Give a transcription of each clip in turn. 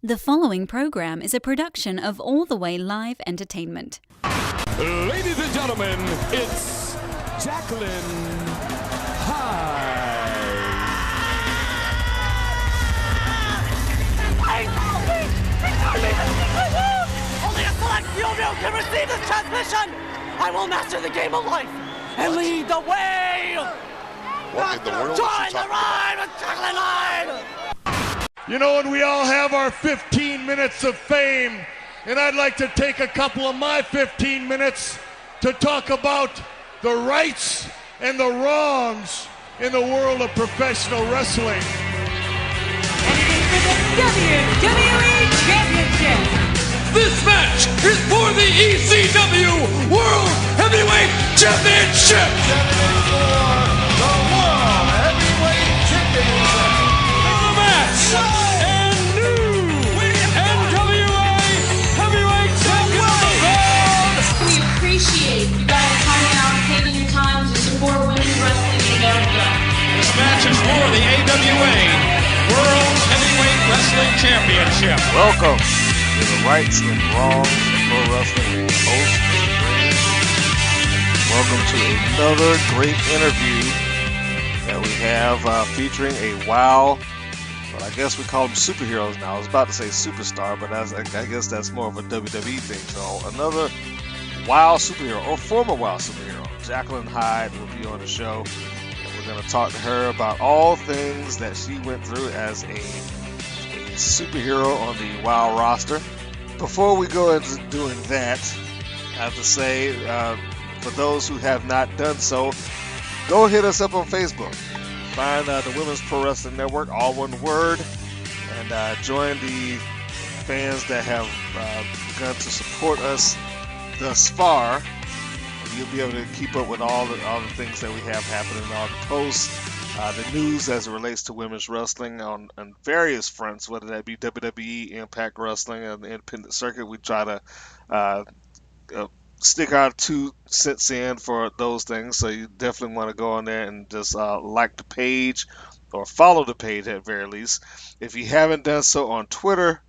The following program is a production of All the Way Live Entertainment. Ladies and gentlemen, it's Jacklyn Hyde. Only a select few of you can receive this transmission. I will master the game of life and lead the way. What in the world? Join the ride with Jacklyn Hyde. You know, and we all have our 15 minutes of fame, and I'd like to take a couple of my 15 minutes to talk about the rights and the wrongs in the world of professional wrestling. And it is for the WWE Championship. This match is for the ECW World Heavyweight Championship. The World Heavyweight Championship. The match and new NWA Heavyweight Champion. We appreciate you guys coming out and taking your time to support women's wrestling in America. This match is for the AWA World Heavyweight Wrestling Championship. Welcome to the rights and wrongs of pro wrestling host. Welcome to another great interview that we have featuring a WoW, but I guess we call them superheroes now. I was about to say superstar, but I guess that's more of a WWE thing. So another WoW superhero, or former WoW superhero, Jacklyn Hyde, will be on the show. And we're going to talk to her about all things that she went through as a superhero on the WoW roster. Before we go into doing that, I have to say, for those who have not done so, go hit us up on Facebook. Find the Women's Pro Wrestling Network, all one word, and join the fans that have begun to support us thus far. You'll be able to keep up with all the things that we have happening, all the posts, the news as it relates to women's wrestling on various fronts, whether that be WWE, Impact Wrestling, and the independent circuit. We try to stick our 2 cents in for those things, so you definitely want to go on there and just like the page or follow the page at very least. If you haven't done so on Twitter,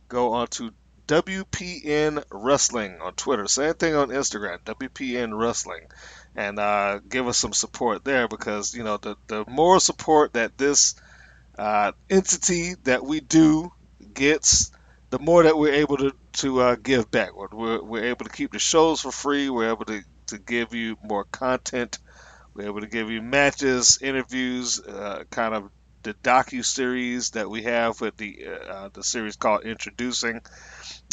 go on to WPN Wrestling on Twitter. Same thing on Instagram, WPN Wrestling, and give us some support there, because you know the more support that this entity that we do gets, the more that we're able to give back. We're able to keep the shows for free. We're able to give you more content. We're able to give you matches, interviews, kind of the docu-series that we have with the series called Introducing.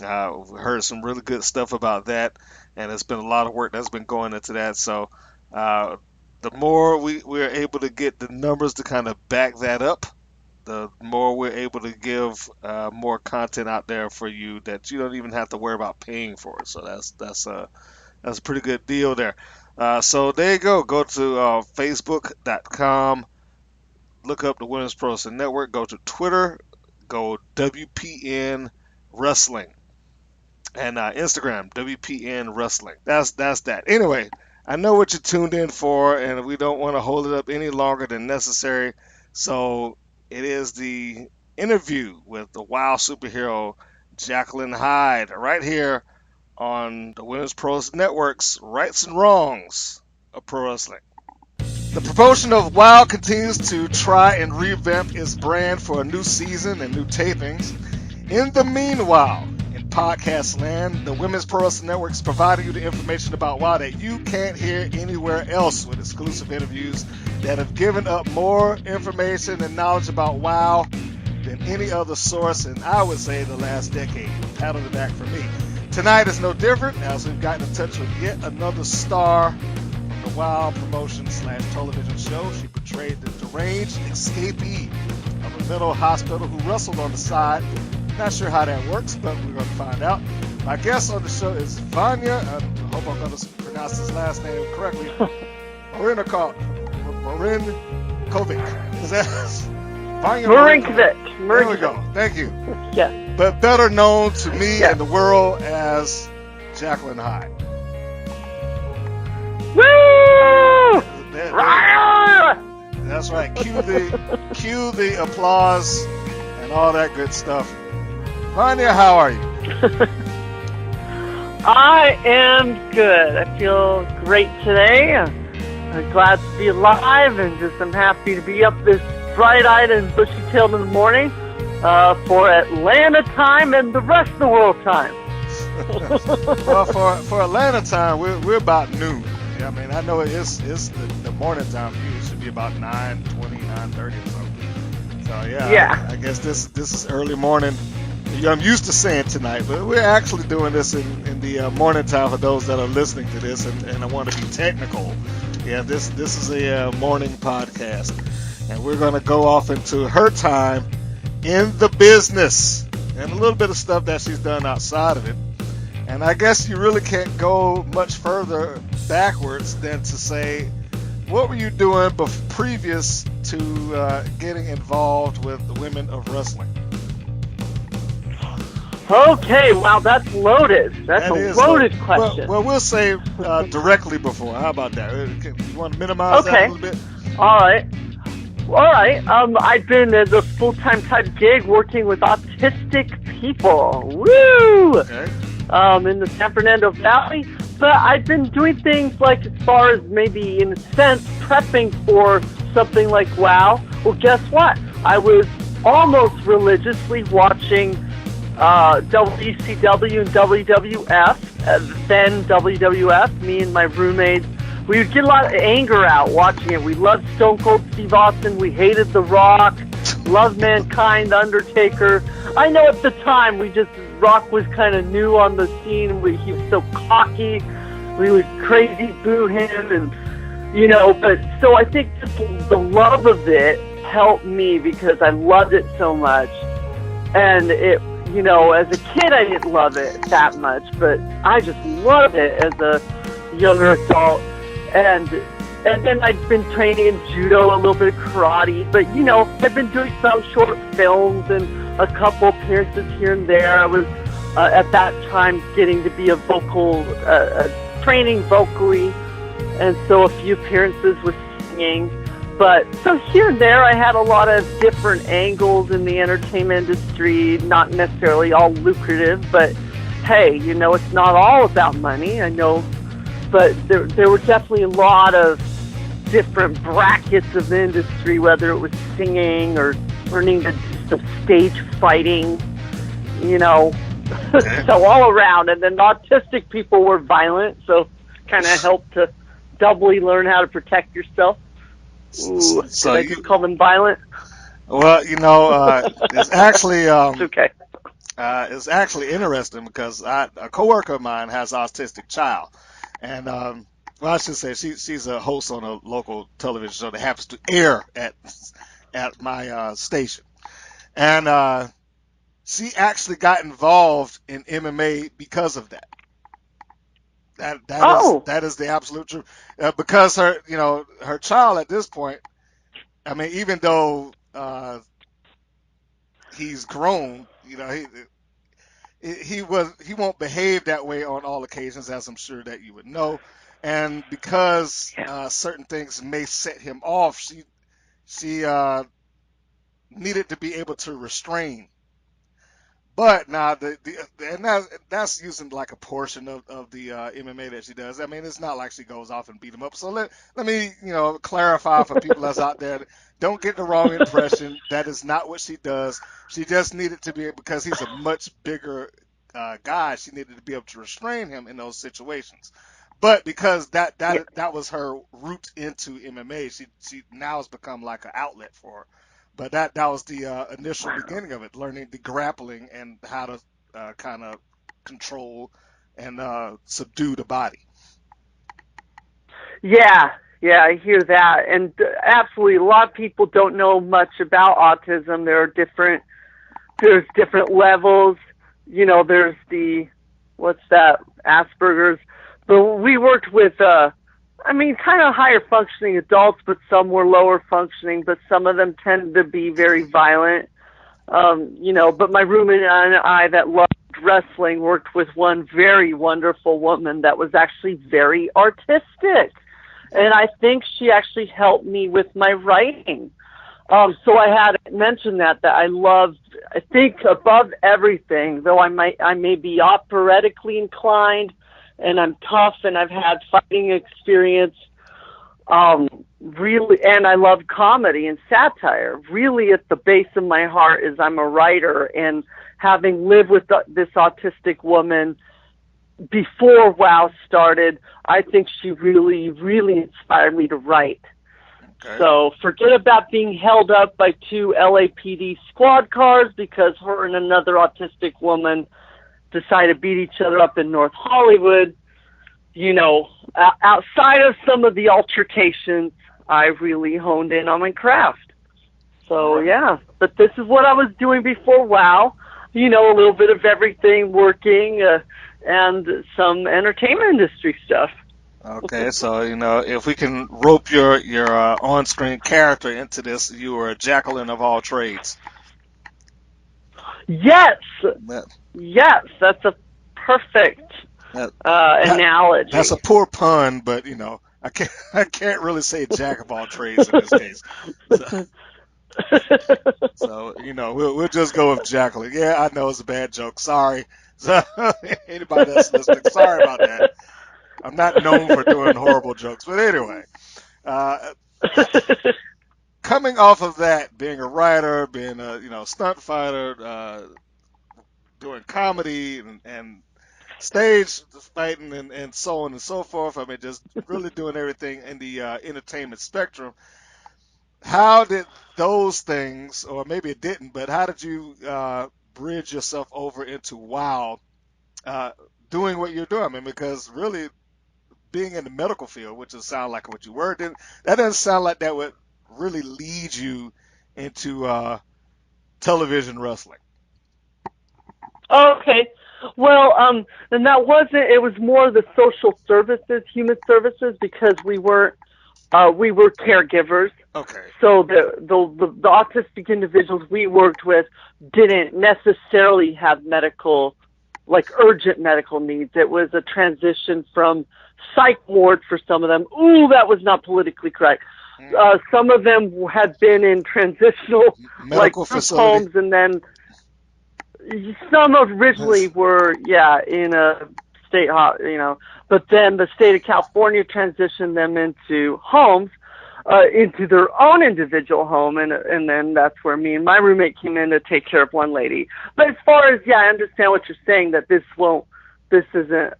We heard some really good stuff about that, and it's been a lot of work that's been going into that. So the more we're able to get the numbers to kind of back that up, the more we're able to give more content out there for you that you don't even have to worry about paying for it. So that's a pretty good deal there. So there you go. Go to Facebook.com, look up the Women's Pro Wrestling Network. Go to Twitter, go WPN Wrestling, and Instagram WPN Wrestling. That's that. Anyway, I know what you tuned in for, and we don't want to hold it up any longer than necessary. So it is the interview with the WoW superhero Jacklyn Hyde right here on the Women's Pro Wrestling Network's Rights and Wrongs of Pro Wrestling. The promotion of WoW continues to try and revamp its brand for a new season and new tapings. In the meanwhile, in podcast land, the Women's Pro Wrestling Network is providing you the information about WoW that you can't hear anywhere else, with exclusive interviews that have given up more information and knowledge about WoW than any other source in, I would say, the last decade. Pat on the back for me. Tonight is no different, as we've gotten in touch with yet another star of the WoW promotion/television show. She portrayed the deranged escapee of a mental hospital who wrestled on the side. Not sure how that works, but we're going to find out. My guest on the show is Vanya, I hope I'm going to pronounce his last name correctly, Marinkovic. Is that Vanya Marinkovic? There we go. Thank you. Yes. But better known to me and the world as Jacklyn Hyde. Woo! That's right. Cue the applause and all that good stuff. Vanya, how are you? I am good. I feel great today. I'm glad to be alive, and I'm happy to be up this bright-eyed and bushy-tailed in the morning for Atlanta time and the rest of the world time. Well, for Atlanta time, we're about noon. Yeah, I mean, I know it's the morning time for you. It should be about 9:20, 9:30 or something. So yeah. I guess this is early morning. I'm used to saying tonight, but we're actually doing this in the morning time for those that are listening to this, and I want to be technical. Yeah, this is a morning podcast, and we're going to go off into her time in the business and a little bit of stuff that she's done outside of it. And I guess you really can't go much further backwards than to say, what were you doing previous to getting involved with the women of wrestling? Okay, wow, that's loaded. That's a loaded question. Well, we'll say directly before. How about that? You want to minimize that a little bit? All right. I've been as a full-time type gig working with autistic people. Woo! Okay. In the San Fernando Valley. But I've been doing things like, as far as maybe in a sense, prepping for something like WOW. Well, guess what? I was almost religiously watching WCW and WWF, then WWF. Me and my roommates, we would get a lot of anger out watching it. We loved Stone Cold Steve Austin. We hated The Rock. Loved Mankind, Undertaker. I know at the time Rock was kind of new on the scene. He was so cocky. We would crazy boo him, and But so I think just the love of it helped me because I loved it so much, and it. As a kid, I didn't love it that much, but I just loved it as a younger adult. And then I've been training in judo, a little bit of karate, but, I've been doing some short films and a couple appearances here and there. I was, at that time, getting to be a vocal, training vocally, and so a few appearances with singing. But so here and there, I had a lot of different angles in the entertainment industry, not necessarily all lucrative, but hey, it's not all about money, I know. But there were definitely a lot of different brackets of the industry, whether it was singing or learning to do some stage fighting, so all around. And then autistic people were violent, so kind of helped to doubly learn how to protect yourself. Ooh, so I could call them violent? Well, it's actually it's okay. It's actually interesting because a coworker of mine has an autistic child, and I should say she's a host on a local television show that happens to air at my station, and she actually got involved in MMA because of that. That is the absolute truth. Because her child at this point, I mean, even though he's grown, he won't behave that way on all occasions, as I'm sure that you would know. And because certain things may set him off, she needed to be able to restrain. But now that's using like a portion of the MMA that she does. I mean, it's not like she goes off and beat him up. So let me clarify for people that's out there. Don't get the wrong impression. That is not what she does. She just needed to be, because he's a much bigger guy, she needed to be able to restrain him in those situations. But because that was her route into MMA, she now has become like an outlet for her. But that was the initial beginning of it, learning the grappling and how to kind of control and subdue the body. Yeah, I hear that. And absolutely, a lot of people don't know much about autism. There's different levels. There's Asperger's. But we worked with kind of higher functioning adults, but some were lower functioning, but some of them tend to be very violent. But my roommate and I that loved wrestling worked with one very wonderful woman that was actually very artistic. And I think she actually helped me with my writing. So I had mentioned that I loved, I think above everything, though I may be operatically inclined and I'm tough and I've had fighting experience, really, and I love comedy and satire. Really at the base of my heart is I'm a writer, and having lived with this autistic woman before WOW started, I think she really, really inspired me to write. Okay. So forget about being held up by 2 LAPD squad cars because her and another autistic woman decided to beat each other up in North Hollywood. You know, outside of some of the altercations, I really honed in on my craft. So, yeah, but this is what I was doing before WOW. You know, a little bit of everything, working, and some entertainment industry stuff. Okay, so if we can rope your on-screen character into this, you were a Jacklyn of all trades. Yes, That, that's a perfect analogy. That's a poor pun, but I can't really say Jack of all trades in this case. So we'll just go with Jacklyn. Yeah, I know it's a bad joke. Sorry, so, anybody that's listening, sorry about that. I'm not known for doing horrible jokes, but anyway, coming off of that, being a writer, being a stunt fighter, doing comedy and stage fighting and so on and so forth. I mean, just really doing everything in the entertainment spectrum. How did those things, or maybe it didn't, but how did you bridge yourself over into WOW, doing what you're doing? I mean, because really being in the medical field, which doesn't sound like what you were, that doesn't sound like that would really lead you into television wrestling. Okay. Well, and that wasn't, it was more the social services, human services, because we were caregivers. Okay. So the autistic individuals we worked with didn't necessarily have urgent medical needs. It was a transition from psych ward for some of them. Ooh, that was not politically correct. Some of them had been in transitional medical facility homes, and then some originally were, in a state, but then the state of California transitioned them into homes, into their own individual home, and then that's where me and my roommate came in to take care of one lady. But as far as, I understand what you're saying, that this isn't,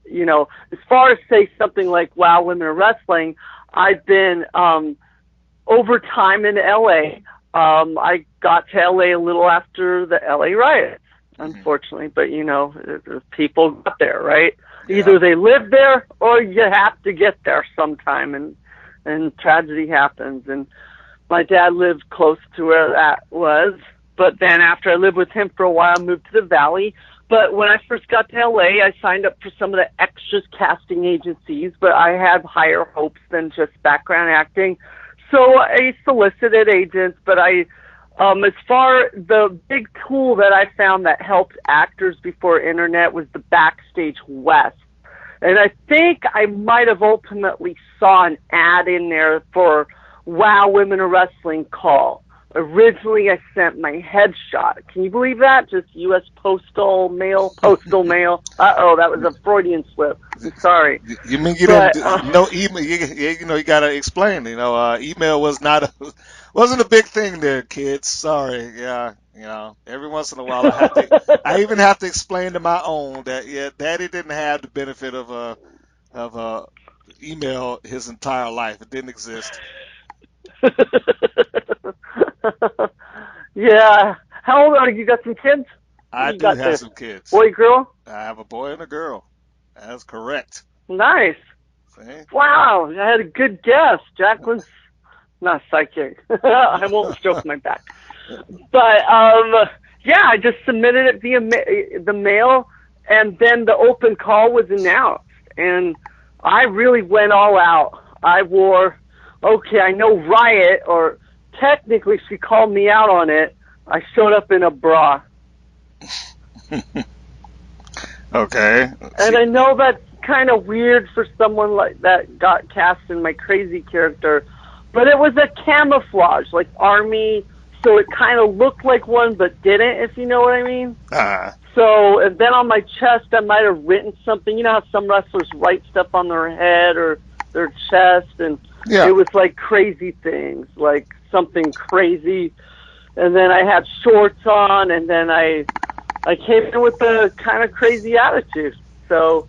as far as, say, something like WOW Women of Wrestling, I've been, over time in LA, I got to LA a little after the LA riots, unfortunately, but people got there, right? Yeah. Either they live there or you have to get there sometime, and tragedy happens. And my dad lived close to where that was, but then after I lived with him for a while, I moved to the Valley. But when I first got to LA, I signed up for some of the extras casting agencies, but I had higher hopes than just background acting. So I solicited agents, but as far the big tool that I found that helped actors before internet was the Backstage West. And I think I might have ultimately saw an ad in there for WOW Women of Wrestling call. Originally, I sent my headshot. Can you believe that? Just U.S. postal mail. Uh-oh, that was a Freudian slip. Sorry. You mean you didn't, no email, you got to explain, email wasn't a big thing there, kids. Sorry. Yeah. Every once in a while I even have to explain to my own that, daddy didn't have the benefit of email his entire life. It didn't exist. Yeah. How old are you? You got some kids? I do have some kids. Boy, girl? I have a boy and a girl. That's correct. Nice. See? Wow, I had a good guess. Jacklyn's not psychic. I won't stroke my back. But, I just submitted it via the mail, and then the open call was announced. And I really went all out. I wore, I know Riot, or technically she called me out on it. I showed up in a bra. Okay. And I know that's kind of weird for someone like that got cast in my crazy character, but it was a camouflage, like Army so it kind of looked like one but didn't, if you know what I mean. Uh-huh. So, and then on my chest, I might have written something. You know how some wrestlers write stuff on their head or their chest, and Yeah. it was like crazy things, like something crazy. And then I had shorts on, and then I came in with a kind of crazy attitude. So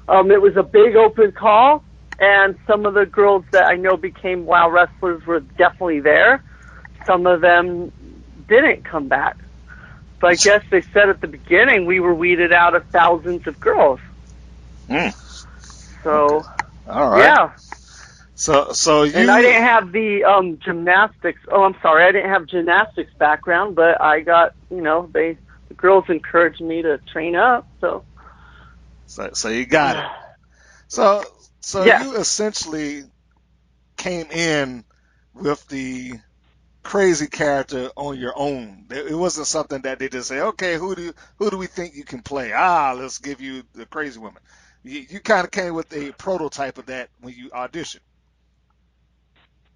it was a big open call, and some of the girls that I know became WoW wrestlers were definitely there. Some of them didn't come back. So I guess they said at the beginning we were weeded out of thousands of girls. So, Okay. All right. yeah. So you. And I didn't have the gymnastics. Oh, I'm sorry, I didn't have gymnastics background, but I got, the girls encouraged me to train up. So you got it. So yeah. you essentially came in with the crazy character on your own. It wasn't something that they just say, okay, who do we think you can play? Let's give you the crazy woman. You kind of came with a prototype of that when you auditioned.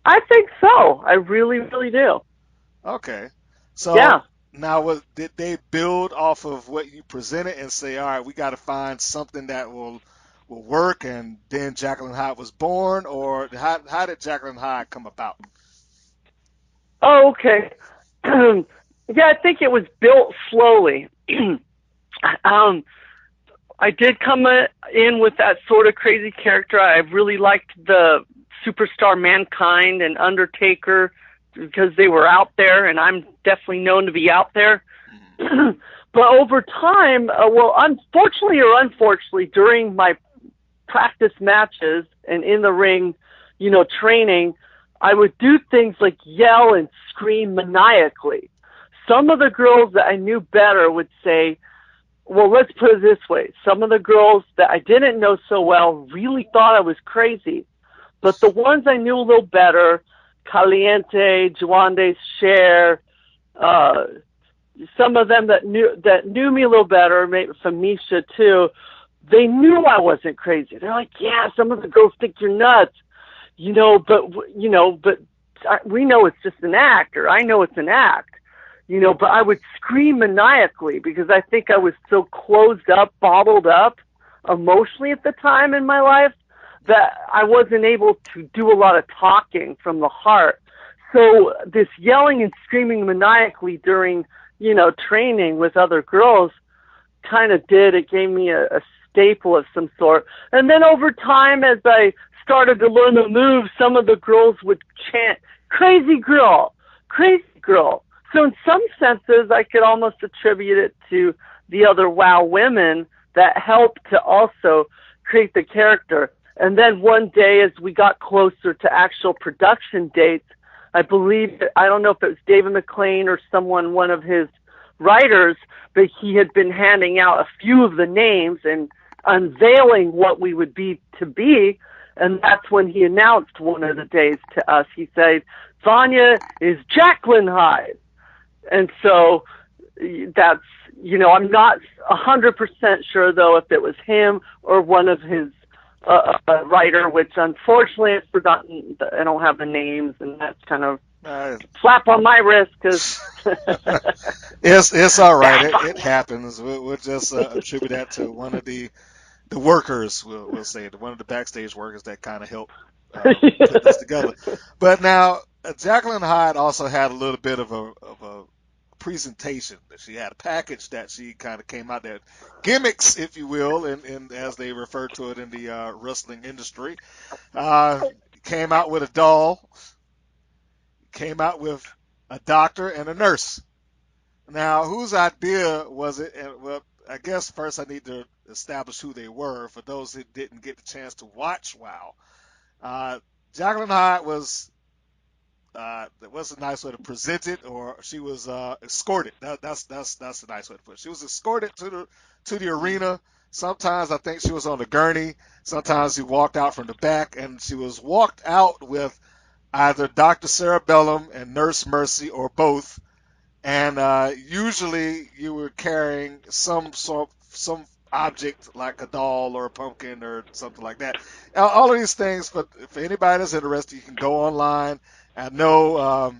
I think so. I really, really do. Okay. So Yeah. now, did they build off of what you presented and say, all right, we got to find something that will work, and then Jacklyn Hyde was born, or how did Jacklyn Hyde come about? Oh, okay. Yeah, I think it was built slowly. I did come in with that sort of crazy character. I really liked the superstar Mankind and Undertaker because they were out there, and I'm definitely known to be out there. But over time, unfortunately, during my practice matches and in the ring, training, I would do things like yell and scream maniacally. Some of the girls that I knew better would say, well, let's put it this way. Some of the girls that I didn't know so well really thought I was crazy. But the ones I knew a little better, Caliente, Juande, Cher, some of them that knew me a little better, maybe Famisha too, they knew I wasn't crazy. They're like, yeah, some of the girls think you're nuts, but we know it's just an act, or I know it's an act, but I would scream maniacally because I think I was so closed up, bottled up emotionally at the time in my life that I wasn't able to do a lot of talking from the heart. So this yelling and screaming maniacally during, training with other girls it gave me a staple of some sort. And then over time, as I started to learn the moves, some of the girls would chant, crazy girl, crazy girl. So in some senses, I could almost attribute it to the other WoW women that helped to also create the character. And then one day, as we got closer to actual production dates, I don't know if it was David McLean or one of his writers, but he had been handing out a few of the names and unveiling what we would be. And that's when he announced one of the days to us. He said, Vanya is Jacklyn Hyde. And so that's, I'm not 100% sure, though, if it was him or one of his writer, which unfortunately I've forgotten. I don't have the names, and that's kind of slap on my wrist because it's all right. It happens. We'll just attribute that to one of the workers. We'll say one of the backstage workers that kind of helped put this together. But now Jacklyn Hyde also had a little bit of a presentation. She had a package that she kind of came out there, gimmicks, if you will, and as they refer to it in the wrestling industry. Came out with a doll, came out with a doctor and a nurse. Now, whose idea was it? And well, I guess first I need to establish who they were for those that didn't get the chance to watch WoW. Jacklyn Hyde was what's a nice way to present it, or she was escorted. That's a nice way to put it. She was escorted to the arena. Sometimes I think she was on the gurney. Sometimes she walked out from the back, and she was walked out with either Dr. Cerebellum and Nurse Mercy or both. And usually you were carrying some object like a doll or a pumpkin or something like that. All of these things, but for anybody that's interested, you can go online. I know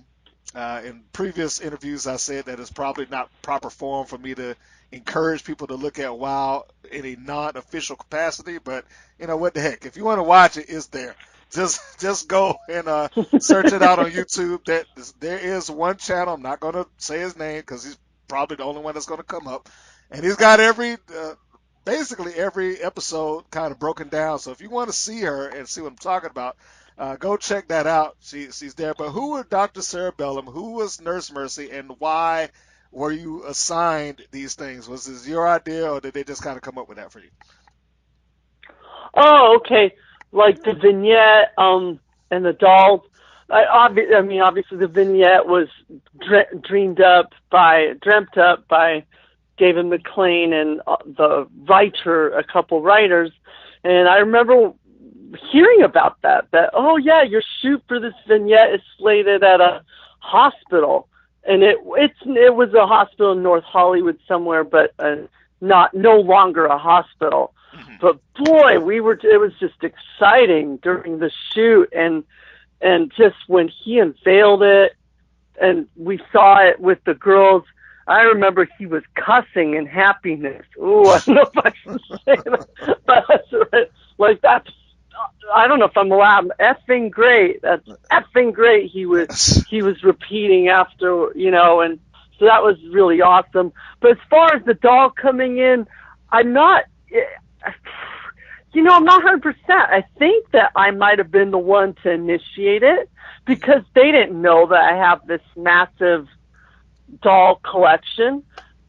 In previous interviews, I said that it's probably not proper form for me to encourage people to look at WoW in a non-official capacity, but what the heck? If you want to watch it, it's there. Just go and search it out on YouTube. There is one channel. I'm not going to say his name because he's probably the only one that's going to come up, and he's got basically every episode kind of broken down. So if you want to see her and see what I'm talking about, go check that out. She's there. But who were Dr. Cerebellum? Who was Nurse Mercy? And why were you assigned these things? Was this your idea, or did they just kind of come up with that for you? Oh, okay. Like the vignette, and the dolls. Obviously the vignette was dreamt up by David McLean and a couple writers. And I remember hearing about that, oh yeah, your shoot for this vignette is slated at a hospital. And it was a hospital in North Hollywood somewhere, but no longer a hospital. Mm-hmm. But boy, it was just exciting during the shoot, and just when he unveiled it and we saw it with the girls, I remember he was cussing in happiness. Ooh, I don't know if I should say that, but like that's, I don't know if I'm allowed. Effing great. That's effing great. He was repeating after, and so that was really awesome. But as far as the doll coming in, I'm not 100%. I think that I might have been the one to initiate it because they didn't know that I have this massive doll collection.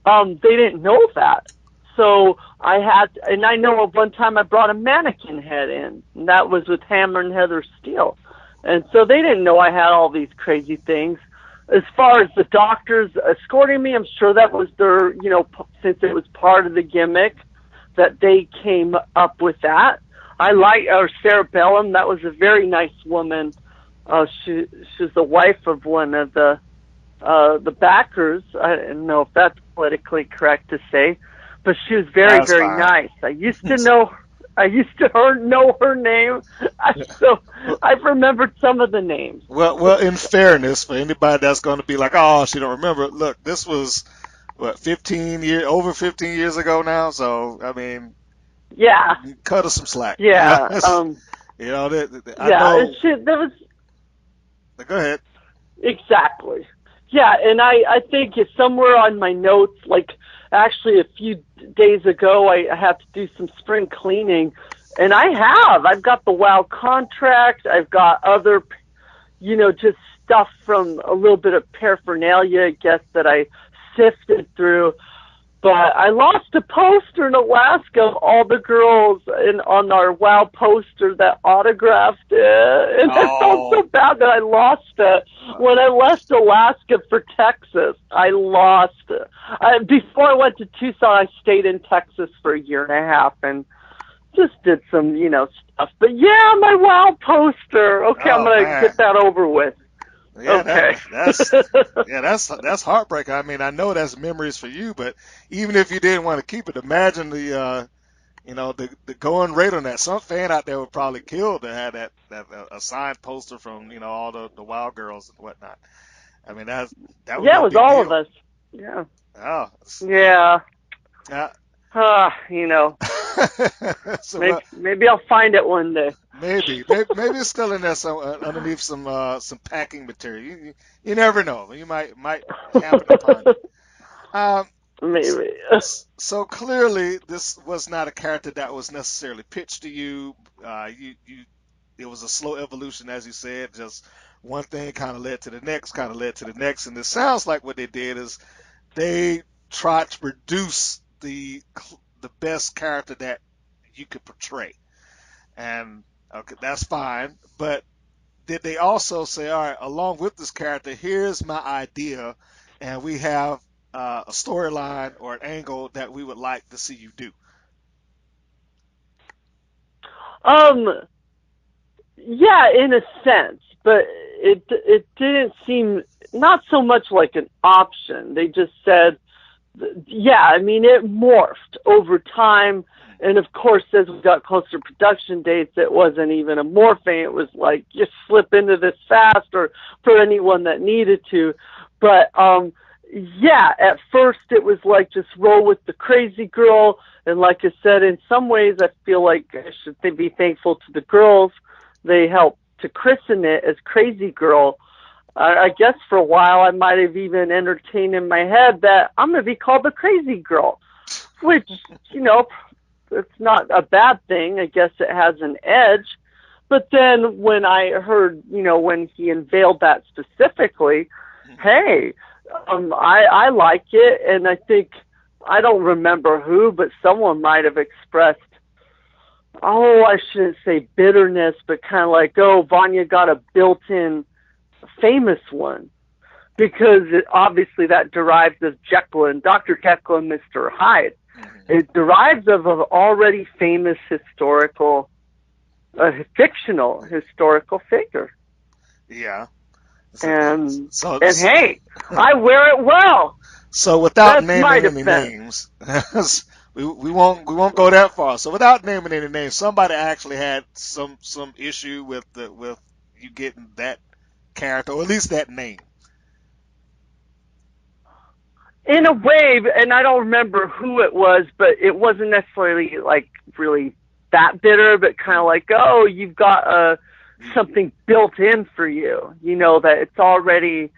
They didn't know that. So and I know of one time I brought a mannequin head in, and that was with Hammer and Heather Steele. And so they didn't know I had all these crazy things. As far as the doctors escorting me, I'm sure that was their, since it was part of the gimmick, that they came up with that. I like Sarah Bellum. That was a very nice woman. She's the wife of one of the backers. I don't know if that's politically correct to say, but she was very, very nice. I used to know her name, so I've remembered some of the names. Well, in fairness, for anybody that's going to be like, oh, she don't remember, look, this was over 15 years ago now. So I mean, yeah, cut us some slack. Yeah, I know. Go ahead. Exactly. Yeah, and I think it's somewhere on my notes, like actually a few days ago, I had to do some spring cleaning, and I've got the WoW contract, I've got other, just stuff from a little bit of paraphernalia, I guess, that I sifted through. But I lost a poster in Alaska of all the girls on our WoW poster that autographed it. And I felt so bad that I lost it. When I left Alaska for Texas, I lost it. Before I went to Tucson, I stayed in Texas for a year and a half and just did some, stuff. But yeah, my WoW poster. Okay, I'm going to get that over with. Yeah, okay. That's heartbreaking. I mean, I know that's memories for you, but even if you didn't want to keep it, imagine the going rate on that. Some fan out there would probably kill to have that a signed poster from all the wild girls and whatnot. I mean, that would it was all of us. Yeah. Oh. Yeah. Yeah. So, maybe I'll find it one day. Maybe it's still in there underneath some packing material. You never know. You might happen upon it. Maybe. So clearly, this was not a character that was necessarily pitched to you. It was a slow evolution, as you said. Just one thing kind of led to the next, and it sounds like what they did is they tried to produce the best character that you could portray. And okay, that's fine. But did they also say, all right, along with this character, here's my idea, and we have a storyline or an angle that we would like to see you do? Yeah, in a sense, but it didn't seem not so much like an option. They just said, yeah, I mean, it morphed over time, And of course, as we got closer to production dates, it wasn't even a morphing. It was like, just slip into this fast, or for anyone that needed to. But, yeah, at first it was like, just roll with the crazy girl. And like I said, in some ways, I feel like I should be thankful to the girls. They helped to christen it as Crazy Girl. I guess for a while I might have even entertained in my head that I'm going to be called the Crazy Girl, which, you know, it's not a bad thing. I guess it has an edge. But then when I heard, you know, when he unveiled that specifically, hey, I like it. And I think, I don't remember who, but someone might have expressed, oh, I shouldn't say bitterness, but kind of like, oh, Vanya got a built-in famous one, because obviously that derives of Jacklyn, Dr. Jekyll and Mr. Hyde. It derives of an already famous fictional historical figure. Yeah. And hey, I wear it well. So without That's naming any names, we won't go that far. So without naming any names, somebody actually had some issue with you getting that character, or at least that name. In a way, and I don't remember who it was, but it wasn't necessarily like really that bitter, but kind of like, oh, you've got something built in for you, you know, that it's already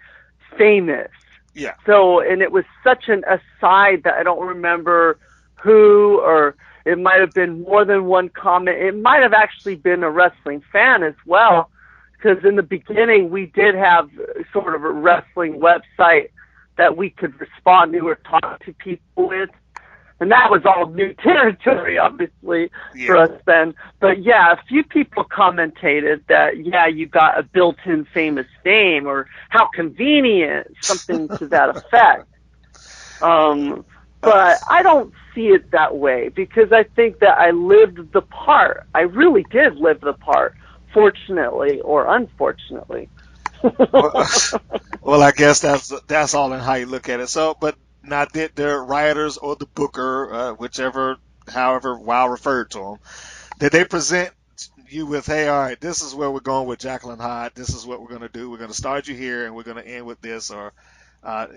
famous. Yeah. So, and it was such an aside that I don't remember who, or it might have been more than one comment. It might have actually been a wrestling fan as well, because in the beginning we did have sort of a wrestling website that we could respond to or talk to people with. And that was all new territory, obviously, for us then. But yeah, a few people commented that, yeah, you got a built-in famous name, or how convenient, something to that effect. But I don't see it that way, because I think that I lived the part. I really did live the part, fortunately or unfortunately. Well, I guess that's all in how you look at it. So, but now, did the writers or the booker, however Wow referred to them, did they present you with, hey, all right, this is where we're going with Jacklyn Hyde, this is what we're going to do, we're going to start you here and we're going to end with this, or no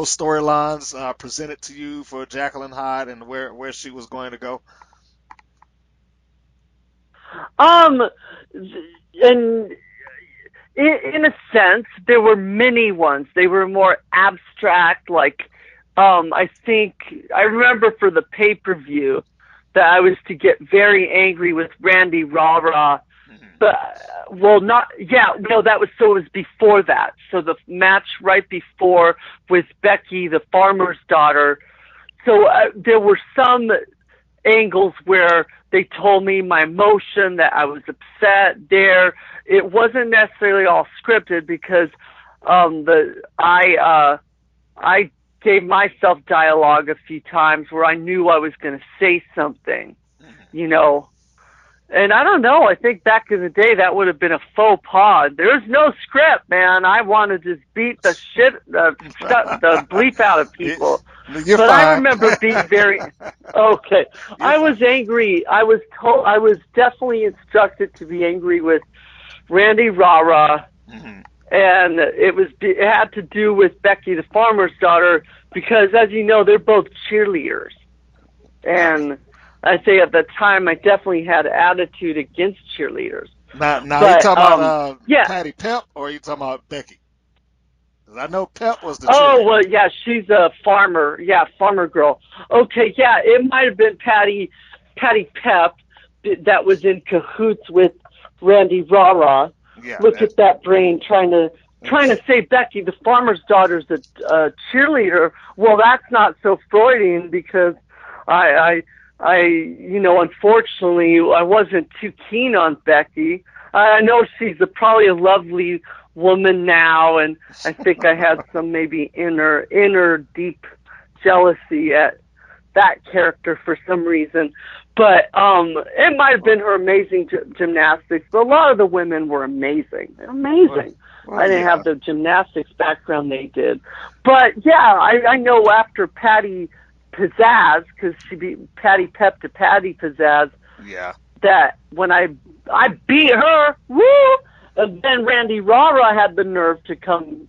storylines presented to you for Jacklyn Hyde and where she was going to go? And in a sense, there were many ones. They were more abstract, like, I think, I remember for the pay-per-view that I was to get very angry with Randy Rara. But, it was before that. So the match right before with Becky, the farmer's daughter. So there were some angles where they told me my emotion, that I was upset there. It wasn't necessarily all scripted, because I gave myself dialogue a few times where I knew I was going to say something, you know. And I don't know, I think back in the day that would have been a faux pas. There's no script, man. I wanted to just beat the bleep out of people. You're but fine. I remember being very okay. I was angry. I was definitely instructed to be angry with Randy Rara, and it had to do with Becky, the farmer's daughter, because as you know, they're both cheerleaders, and I say at the time I definitely had attitude against cheerleaders. Now you talking about Patty Pep, or are you talking about Becky? Because I know Pep was the cheerleader. Oh, well, yeah, she's a farmer. Yeah, farmer girl. Okay, yeah, it might have been Patty Pep that was in cahoots with Randy Rara. Yeah, Look at that brain trying to say Becky, the farmer's daughter's a cheerleader. Well, that's not so Freudian, because I unfortunately, I wasn't too keen on Becky. I know she's probably a lovely woman now, and I think I had some maybe inner deep jealousy at that character for some reason. But it might have been her amazing gymnastics, but a lot of the women were amazing. Amazing. Well, I didn't have the gymnastics background they did. But yeah, I know after Patty pizzazz, because she beat Patty Pep to Patty Pizzazz. Yeah. That when I beat her, woo! And then Randy Rara had the nerve to come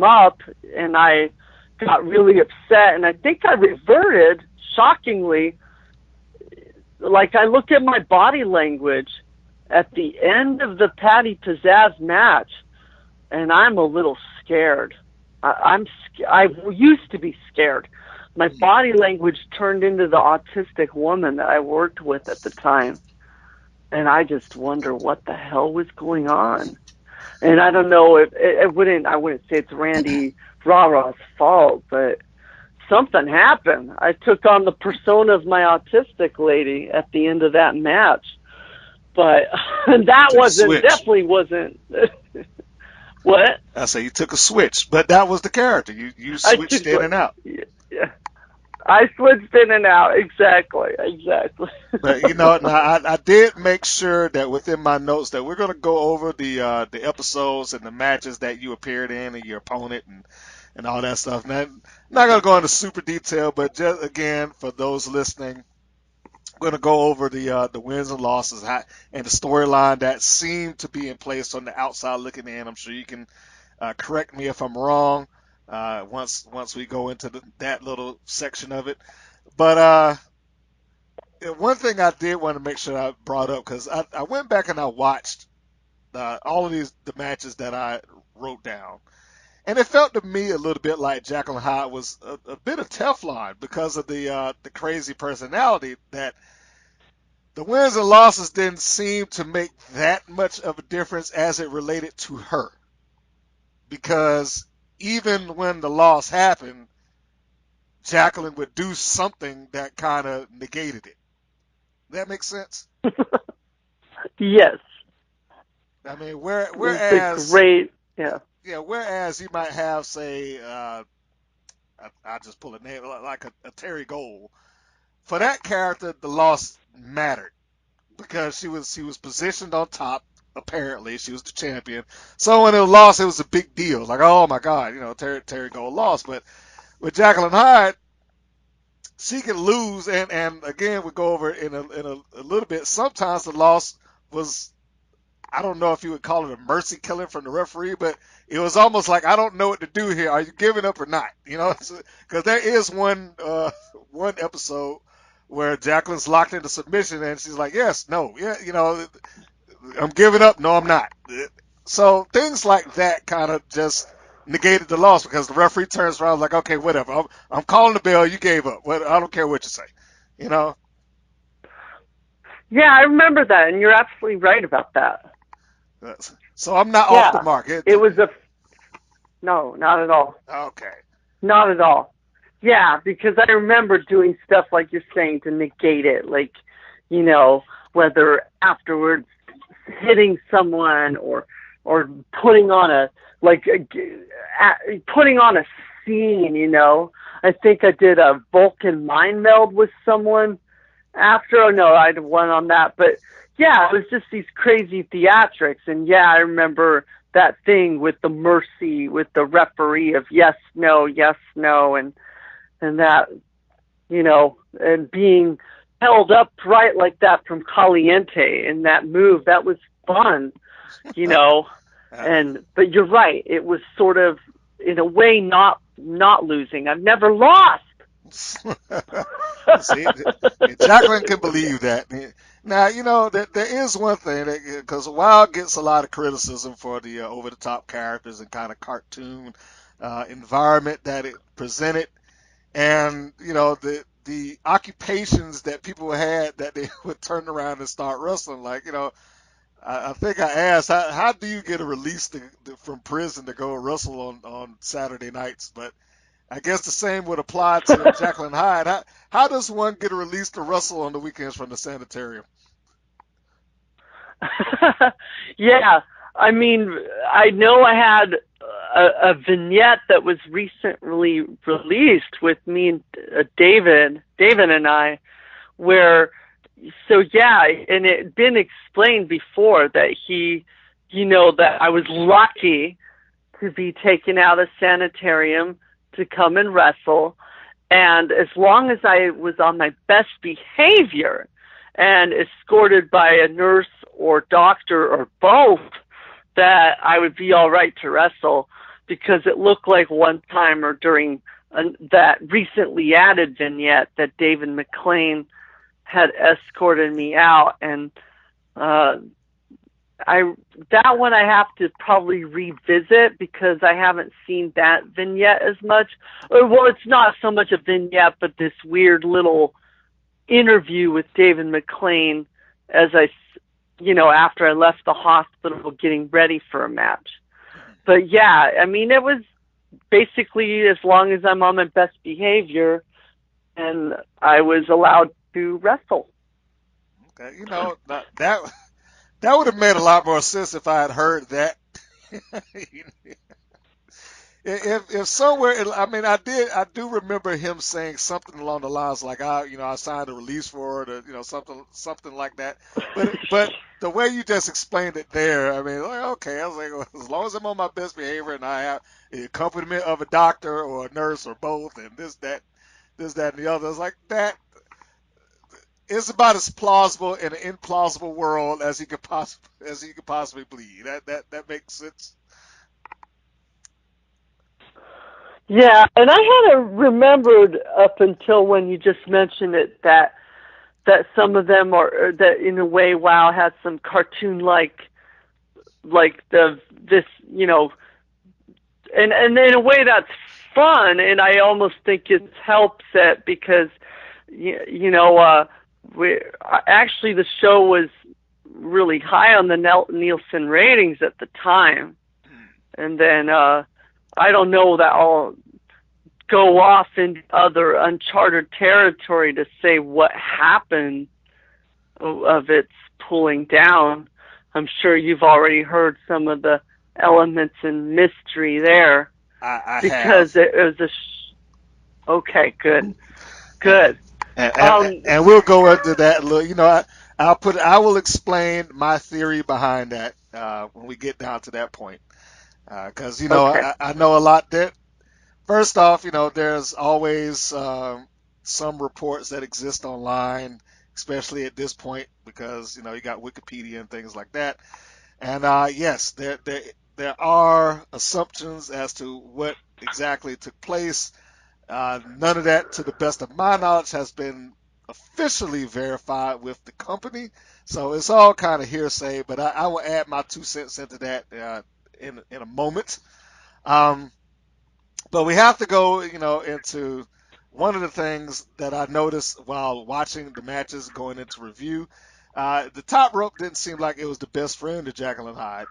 up, and I got really upset, and I think I reverted, shockingly. Like, I looked at my body language at the end of the Patty Pizzazz match, and I'm a little scared. I used to be scared. My body language turned into the autistic woman that I worked with at the time. And I just wonder what the hell was going on. And I don't know if I wouldn't say it's Randy Rara's fault, but something happened. I took on the persona of my autistic lady at the end of that match. But that definitely wasn't. What? I say you took a switch, but that was the character. You switched in and out. Yeah. I switched in and out. Exactly. But now I did make sure that within my notes that we're going to go over the episodes and the matches that you appeared in and your opponent and all that stuff. Now, I'm not going to go into super detail, but just again for those listening, we're going to go over the wins and losses and the storyline that seemed to be in place on the outside looking in. I'm sure you can correct me if I'm wrong once we go into that little section of it. But one thing I did want to make sure I brought up, because I went back and I watched all of the matches that I wrote down. And it felt to me a little bit like Jacklyn Hyde was a bit of Teflon because of the crazy personality, that the wins and losses didn't seem to make that much of a difference as it related to her. Because even when the loss happened, Jacklyn would do something that kind of negated it. That makes sense? Yes. I mean, whereas great, yeah. Yeah, whereas you might have, say, I just pull a name like a Terry Gold. For that character, the loss mattered because she was positioned on top. Apparently, she was the champion. So when it was lost, it was a big deal. Like, oh my God, Terry Gold lost. But with Jacklyn Hyde, she could lose, and again, we go over it in a little bit. Sometimes the loss was, I don't know if you would call it a mercy killing from the referee, but it was almost like, I don't know what to do here. Are you giving up or not? Because there is one episode where Jacqueline's locked into submission and she's like, yes, no, yeah, I'm giving up. No, I'm not. So things like that kind of just negated the loss because the referee turns around like, okay, whatever. I'm calling the bell. You gave up. I don't care what you say. Yeah, I remember that, and you're absolutely right about that. So I'm not off the mark. It was no, not at all. Okay. Not at all. Yeah, because I remember doing stuff like you're saying to negate it, like, whether afterwards hitting someone or putting on a scene. I think I did a Vulcan mind meld with someone after. Oh no, I'd won on that, but. Yeah, it was just these crazy theatrics. And yeah, I remember that thing with the mercy, with the referee of yes, no, and that, and being held up right like that from Caliente in that move. That was fun, but you're right. It was sort of, in a way, not losing. I've never lost. See, Jacklyn can believe that. Now, there is one thing, because WoW gets a lot of criticism for the over-the-top characters and kind of cartoon environment that it presented. And, the occupations that people had that they would turn around and start wrestling. Like, I think I asked, how do you get a release from prison to go wrestle on Saturday nights? But I guess the same would apply to Jacklyn Hyde. How does one get a release to wrestle on the weekends from the sanitarium? Yeah, I mean, I know I had a vignette that was recently released with me and David and I, where, so yeah, and it had been explained before that that I was lucky to be taken out of sanitarium to come and wrestle. And as long as I was on my best behavior and escorted by a nurse or doctor or both, that I would be all right to wrestle, because it looked like one time or during that recently added vignette that David McLean had escorted me out, and that one I have to probably revisit because I haven't seen that vignette as much. Well, it's not so much a vignette, but this weird little interview with David McLean as after I left the hospital getting ready for a match. But yeah, I mean, it was basically as long as I'm on my best behavior, and I was allowed to wrestle. Okay, that would have made a lot more sense if I had heard that. If somewhere, I mean, I do remember him saying something along the lines like, I signed a release for it, or something like that. But the way you just explained it there, I mean, like, okay, I was like, well, as long as I'm on my best behavior and I have the accompaniment of a doctor or a nurse or both, and this, that, and the other, it's like that. It's about as plausible in an implausible world as he could possibly be. That makes sense. Yeah, and I hadn't remembered up until when you just mentioned it that some of them are that in a way WoW had some cartoon like and in a way that's fun, and I almost think it helps it because actually the show was really high on the Nielsen ratings at the time, and then I don't know that I'll go off in other uncharted territory to say what happened of its pulling down. I'm sure you've already heard some of the elements and mystery there. I because have. it was okay, good. And we'll go into that a little. I will explain my theory behind that when we get down to that point. Because Okay. I know a lot that. First off, there's always some reports that exist online, especially at this point, because you got Wikipedia and things like that. And yes, there are assumptions as to what exactly took place. None of that, to the best of my knowledge, has been officially verified with the company. So it's all kind of hearsay, but I will add my 2 cents into that in a moment. But we have to go, into one of the things that I noticed while watching the matches going into review. The top rope didn't seem like it was the best friend of Jacklyn Hyde.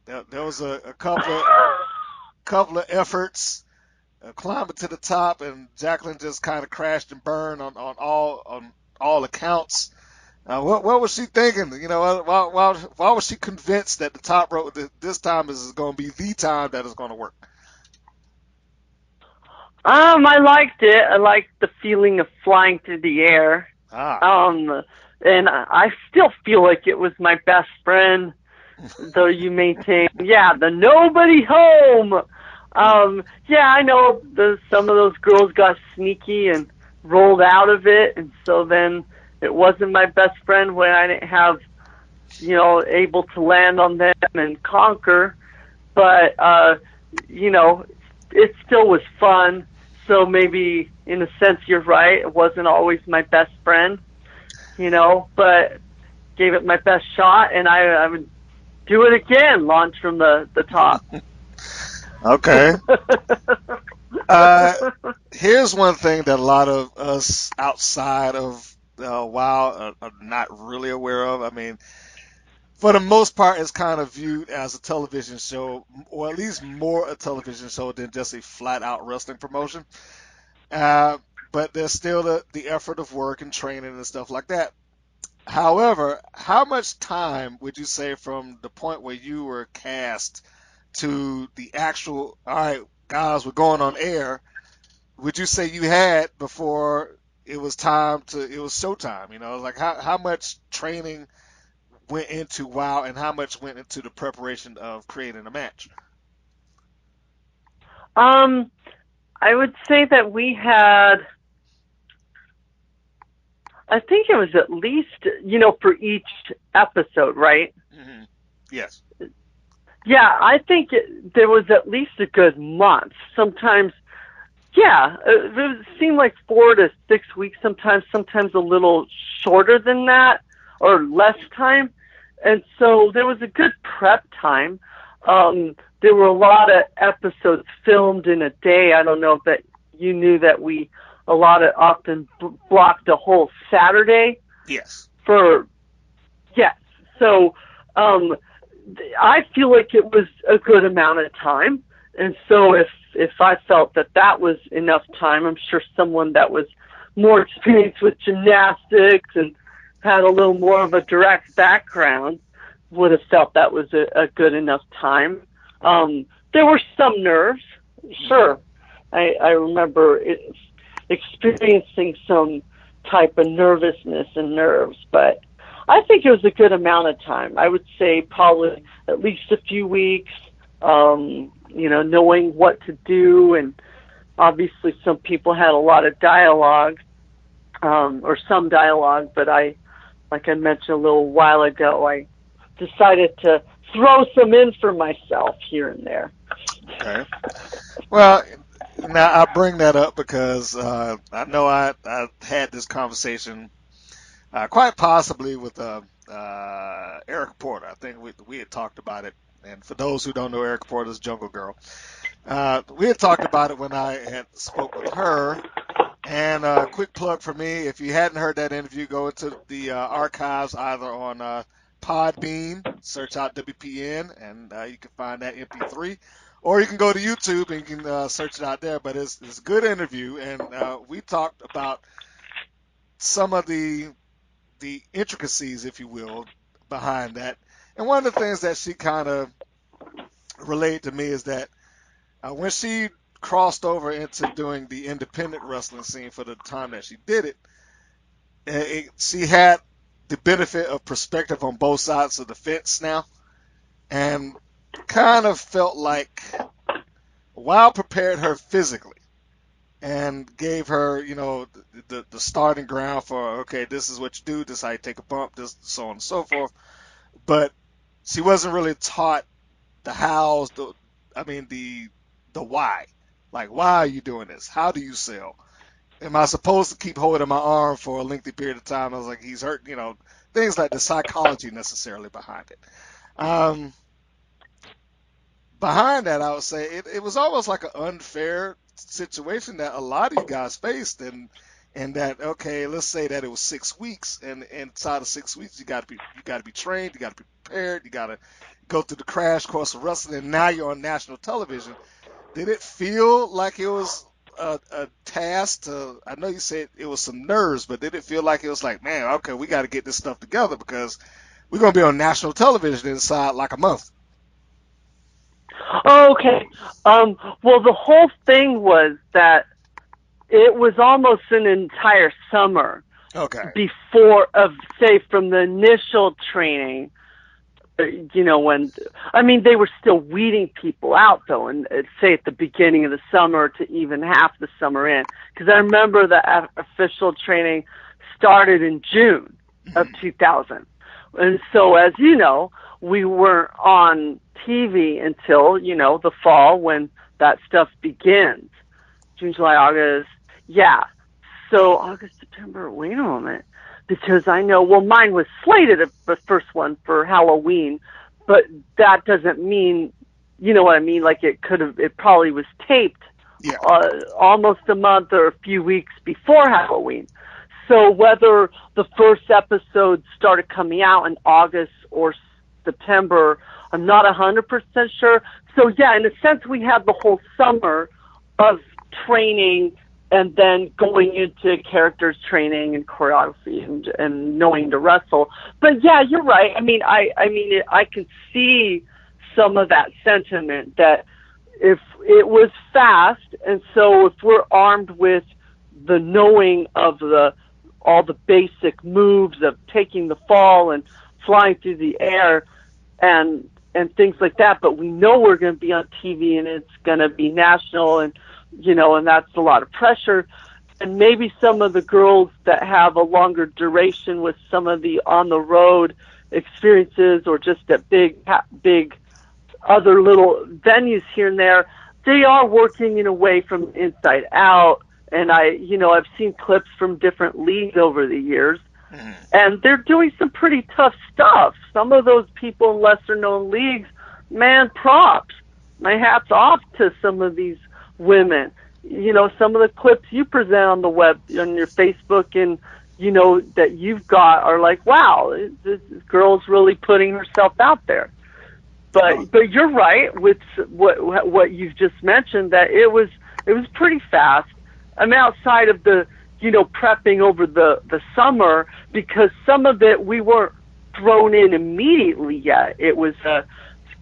There was a couple of efforts climbing to the top, and Jacklyn just kind of crashed and burned on all accounts. What was she thinking? Why was she convinced that the top rope this time is going to be the time that it's going to work? I liked it. I liked the feeling of flying through the air. And I still feel like it was my best friend, though you maintain, the nobody home. I know some of those girls got sneaky and rolled out of it, and so then it wasn't my best friend when I didn't have, able to land on them and conquer. But, it still was fun. So maybe in a sense you're right. It wasn't always my best friend, but gave it my best shot, and I would do it again, launch from the top. Okay. Here's one thing that a lot of us outside of WoW are not really aware of. I mean, for the most part, it's kind of viewed as a television show, or at least more a television show than just a flat-out wrestling promotion. But there's still the effort of work and training and stuff like that. However, how much time would you say from the point where you were cast to the actual, all right, guys, we're going on air, would you say you had before it was showtime? Like how much training went into WoW and how much went into the preparation of creating a match? I I would say that we had, I think it was at least, for each episode, right? Mm-hmm. Yes. Yeah, I think there was at least a good month. Sometimes, it seemed like 4 to 6 weeks sometimes a little shorter than that or less time. And so there was a good prep time. There were a lot of episodes filmed in a day. I don't know if that you knew that we often blocked a whole Saturday. Yes. Yes. So I feel like it was a good amount of time. And so if I felt that was enough time, I'm sure someone that was more experienced with gymnastics and had a little more of a direct background would have felt that was a good enough time. There were some nerves, sure. I remember experiencing some type of nervousness and nerves, but I think it was a good amount of time. I would say probably at least a few weeks, knowing what to do. And obviously some people had a lot of dialogue, or some dialogue, but like I mentioned a little while ago, I decided to throw some in for myself here and there. Okay. Well, now I bring that up because I know I had this conversation quite possibly with Eric Porter. I think we had talked about it. And for those who don't know, Eric Porter's Jungle Girl. We had talked about it when I had spoke with her. And a quick plug for me, if you hadn't heard that interview, go into the archives either on Podbean, search out WPN, and you can find that MP3. Or you can go to YouTube and you can search it out there. But it's a good interview, and we talked about some of the intricacies, if you will, behind that. And one of the things that she kind of relayed to me is that when she crossed over into doing the independent wrestling scene for the time that she did it, she had the benefit of perspective on both sides of the fence now, and kind of felt like WoW prepared her physically and gave her, the starting ground for, okay, this is what you do, this is how you take a bump, this, so on and so forth. But she wasn't really taught the hows, the why. Like, why are you doing this? How do you sell? Am I supposed to keep holding my arm for a lengthy period of time? I was like, he's hurt, things like the psychology necessarily behind it. Behind that, I would say it was almost like an unfair situation that a lot of you guys faced, and that, okay, let's say that it was 6 weeks, and inside of 6 weeks you got to be trained, you got to be prepared, you got to go through the crash course of wrestling, and now you're on national television. Did it feel like it was a task I know you said it was some nerves, but did it feel like it was like, man, okay, we got to get this stuff together because we're going to be on national television inside like a month? Okay. Well, the whole thing was that it was almost an entire summer. Okay. Before from the initial training, when, they were still weeding people out though, and say at the beginning of the summer to even half the summer in, because I remember the official training started in June of 2000. And so, as you know, we weren't on TV until, the fall when that stuff begins. June, July, August. Yeah. So August, September, wait a moment. Because I know, mine was slated the first one for Halloween, but that doesn't mean, you know what I mean? Like it probably was taped almost a month or a few weeks before Halloween. So whether the first episode started coming out in August or September, I'm not 100% sure. So yeah, in a sense, we had the whole summer of training and then going into characters training and choreography and knowing to wrestle. But yeah, you're right. I can see some of that sentiment that if it was fast, and so if we're armed with the knowing of all the basic moves of taking the fall and flying through the air and things like that, but we know we're going to be on TV and it's going to be national, and and that's a lot of pressure. And maybe some of the girls that have a longer duration with some of the on the road experiences, or just at big other little venues here and there, they are working in a way from inside out. And I've seen clips from different leagues over the years, and they're doing some pretty tough stuff. Some of those people in lesser known leagues, man, props. My hat's off to some of these women. Some of the clips you present on the web, on your Facebook, and that you've got are like, wow, this girl's really putting herself out there. But you're right with what you've just mentioned, that it was pretty fast. I mean, outside of the prepping over the summer, because some of it we weren't thrown in immediately yet. It was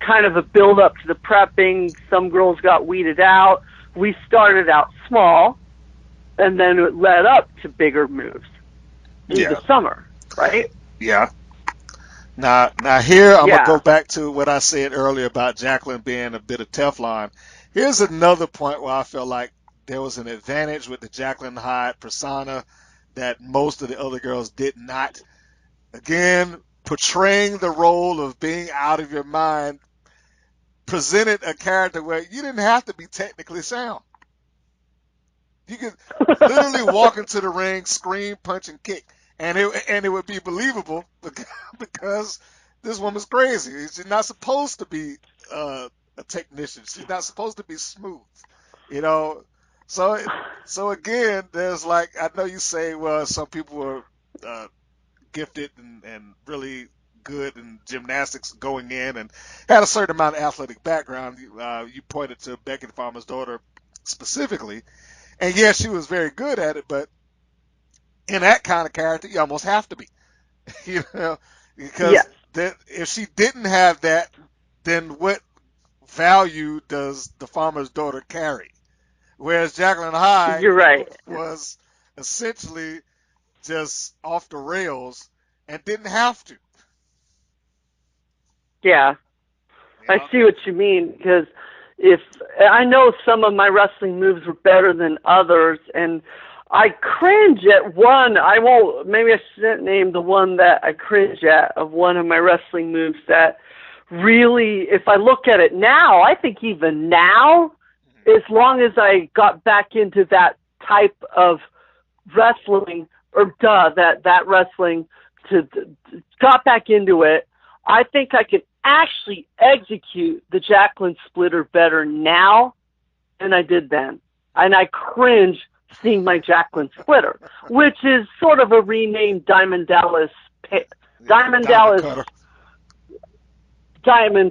kind of a build up to the prepping. Some girls got weeded out. We started out small, and then it led up to bigger moves in the summer, right? Yeah. Now here I'm gonna Yeah. go back to what I said earlier about Jacklyn being a bit of Teflon. Here's another point where I feel like there was an advantage with the Jacklyn Hyde persona that most of the other girls did not. Again, portraying the role of being out of your mind presented a character where you didn't have to be technically sound. You could literally walk into the ring, scream, punch, and kick, and it would be believable because this woman's crazy. She's not supposed to be a technician. She's not supposed to be smooth, So again, there's like, I know you say, well, some people were gifted and really good in gymnastics going in and had a certain amount of athletic background. You pointed to Becky the Farmer's Daughter specifically. And yes, she was very good at it, but in that kind of character, you almost have to be, because if she didn't have that, then what value does the Farmer's Daughter carry? Whereas Jacklyn Hyde You're right. was essentially just off the rails and didn't have to. Yeah. I see what you mean, because if I know some of my wrestling moves were better than others, and I cringe at one. Maybe I shouldn't name the one that I cringe at, of one of my wrestling moves that really, if I look at it now, I think even now, as long as I got back into that type of wrestling, that wrestling, got back into it, I think I could actually execute the Jacklyn splitter better now than I did then. And I cringe seeing my Jacklyn splitter, which is sort of a renamed Diamond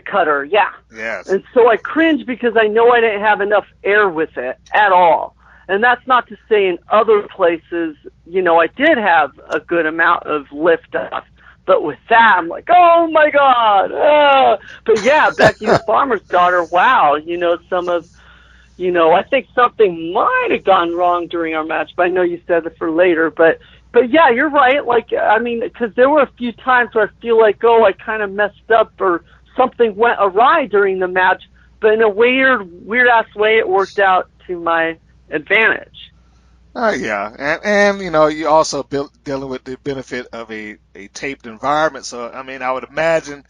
Cutter, yeah. Yes. And so I cringe because I know I didn't have enough air with it at all. And that's not to say in other places, I did have a good amount of lift up. But with that, I'm like, oh my God. But yeah, Becky the Farmer's Daughter, wow. Some of, I think something might have gone wrong during our match, but I know you said it for later. But yeah, you're right. Like, I mean, because there were a few times where I feel like, I kind of messed up or something went awry during the match. But in a weird-ass way, it worked out to my advantage. Yeah, and you also dealing with the benefit of a taped environment. So I mean, I would imagine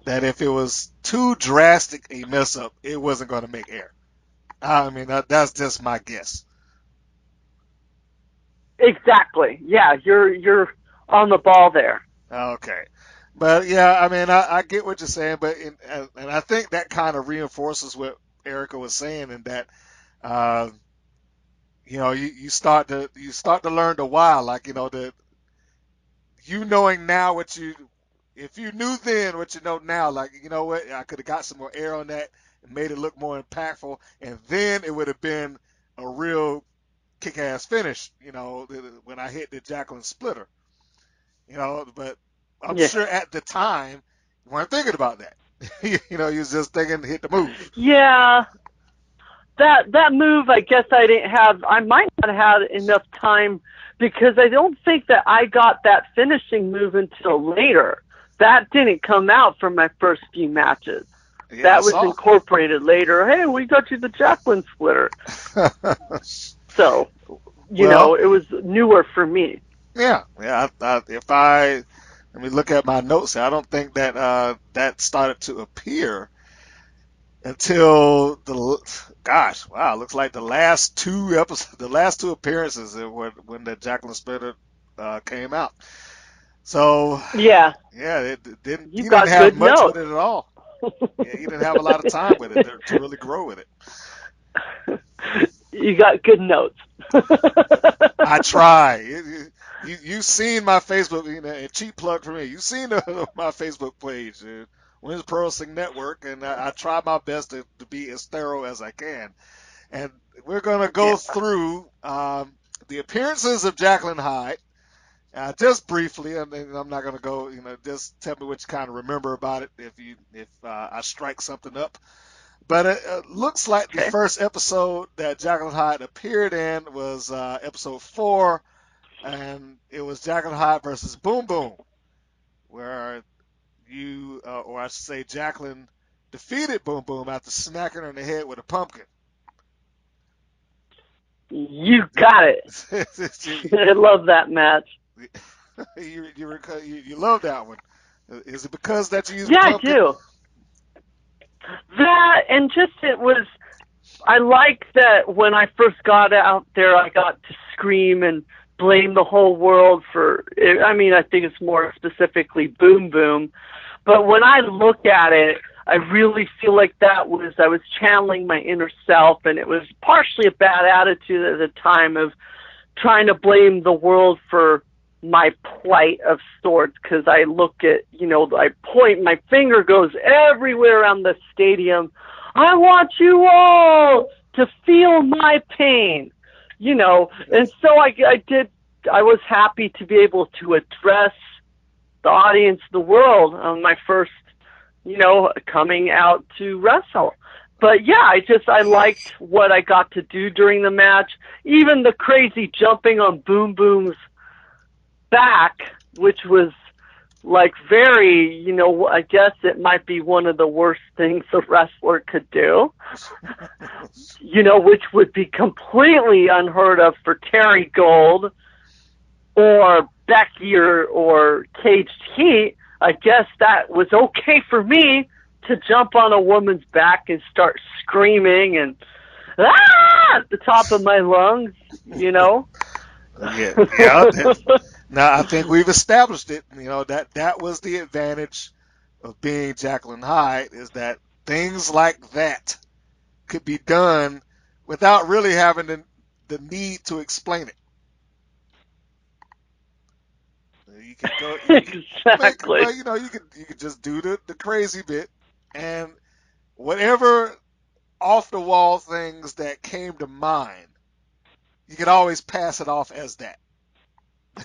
that if it was too drastic a mess up, it wasn't going to make air. I mean, that's just my guess. Exactly. Yeah, you're on the ball there. Okay, but yeah, I mean, I get what you're saying, but and I think that kind of reinforces what Erica was saying, in that. You start to learn the why, like, knowing now if you knew then what you know now, like, what, I could have got some more air on that and made it look more impactful, and then it would have been a real kick-ass finish, when I hit the Jacklyn splitter, but I'm sure at the time you weren't thinking about that. You was just thinking hit the move. Yeah. That move, I guess I might not have had enough time, because I don't think that I got that finishing move until later. That didn't come out for my first few matches. Yeah, that I was saw. incorporated later. Hey, we got you the Jacklyn splitter. So, Well, it was newer for me. yeah. Let me look at my notes here. I don't think that that started to appear until gosh, wow, looks like the last two episodes, the last two appearances when the Jacqueline Splitter came out. So Yeah, yeah, you he didn't got have good much with notes. it at all. Yeah, he didn't have a lot of time with it to really grow with it. You got good notes. I try. You've seen my Facebook, a cheap plug for me. You've seen my Facebook page, Women's Pro Wrestling Network, and I try my best to be as thorough as I can. And we're going to go through the appearances of Jacklyn Hyde, just briefly, and I'm not going to go, just tell me what you kind of remember about it if I strike something up. But it looks like the first episode that Jacklyn Hyde appeared in was episode 4, and it was Jacklyn Hyde versus Boom Boom, where or I should say, Jacklyn defeated Boom Boom after smacking her in the head with a pumpkin. You got it. I love that match. You love that one. Is it because that you used Yeah, a I pumpkin? do. That, and just I like that when I first got out there, I got to scream and blame the whole world for, I think it's more specifically Boom Boom. But when I look at it, I really feel like I was channeling my inner self, and it was partially a bad attitude at the time of trying to blame the world for my plight of sorts, because I look at, I point, my finger goes everywhere around the stadium. I want you all to feel my pain, and so I was happy to be able to address the audience, the world, on my first, coming out to wrestle. But yeah, I liked what I got to do during the match. Even the crazy jumping on Boom Boom's back, which was like very, I guess it might be one of the worst things a wrestler could do, which would be completely unheard of for Terry Gold or Becky or Caged Heat. I guess that was okay for me to jump on a woman's back and start screaming and at the top of my lungs, Yeah. Now I think we've established it. That was the advantage of being Jacklyn Hyde, is that things like that could be done without really having the need to explain it. You can go Exactly. you could just do the crazy bit, and whatever off the wall things that came to mind, you could always pass it off as that.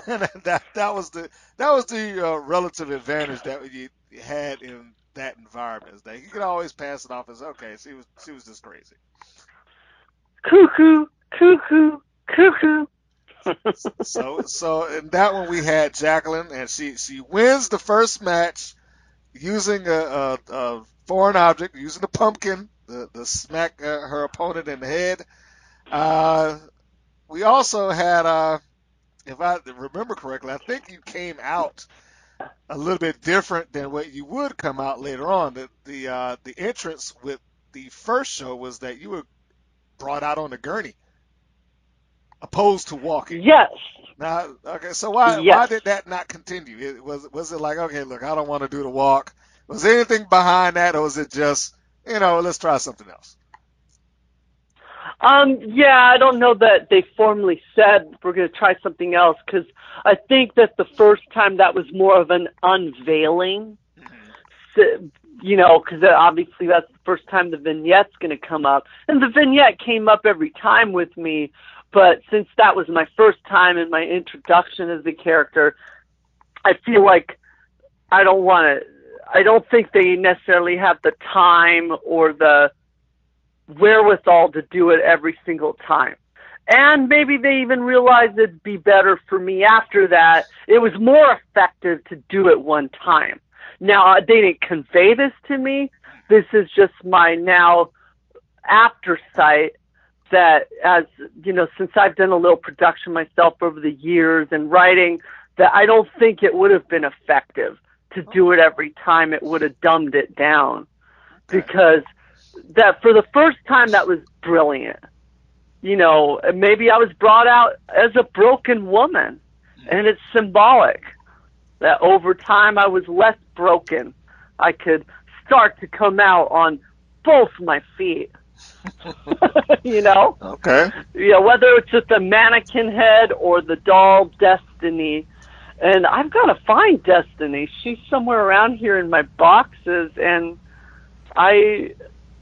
that was the relative advantage that you had in that environment, is that you could always pass it off as, okay, she was just crazy. Cuckoo, cuckoo, cuckoo. So in that one we had Jacklyn, and she wins the first match using a foreign object, using the pumpkin, the smack her opponent in the head. We also had, if I remember correctly, I think you came out a little bit different than what you would come out later on. The entrance with the first show was that you were brought out on the gurney, opposed to walking. Yes. Now, okay, so why did that not continue? Was it like, okay, look, I don't want to do the walk? Was there anything behind that, or was it just, let's try something else? Yeah, I don't know that they formally said we're going to try something else, because I think that the first time that was more of an unveiling, because obviously that's the first time the vignette's going to come up. And the vignette came up every time with me, but since that was my first time in my introduction as the character, I feel like I don't think they necessarily have the time or the wherewithal to do it every single time. And maybe they even realized it'd be better for me after that. It was more effective to do it one time. Now, they didn't convey this to me, this is just my now after sight that, as you know, since I've done a little production myself over the years and writing, that I don't think it would have been effective to do it every time. It would have dumbed it down, because that for the first time, that was brilliant. You know, maybe I was brought out as a broken woman, and it's symbolic that over time I was less broken. I could start to come out on both my feet. You know? Okay. Yeah, whether it's just a mannequin head or the doll Destiny. And I've got to find Destiny. She's somewhere around here in my boxes, and I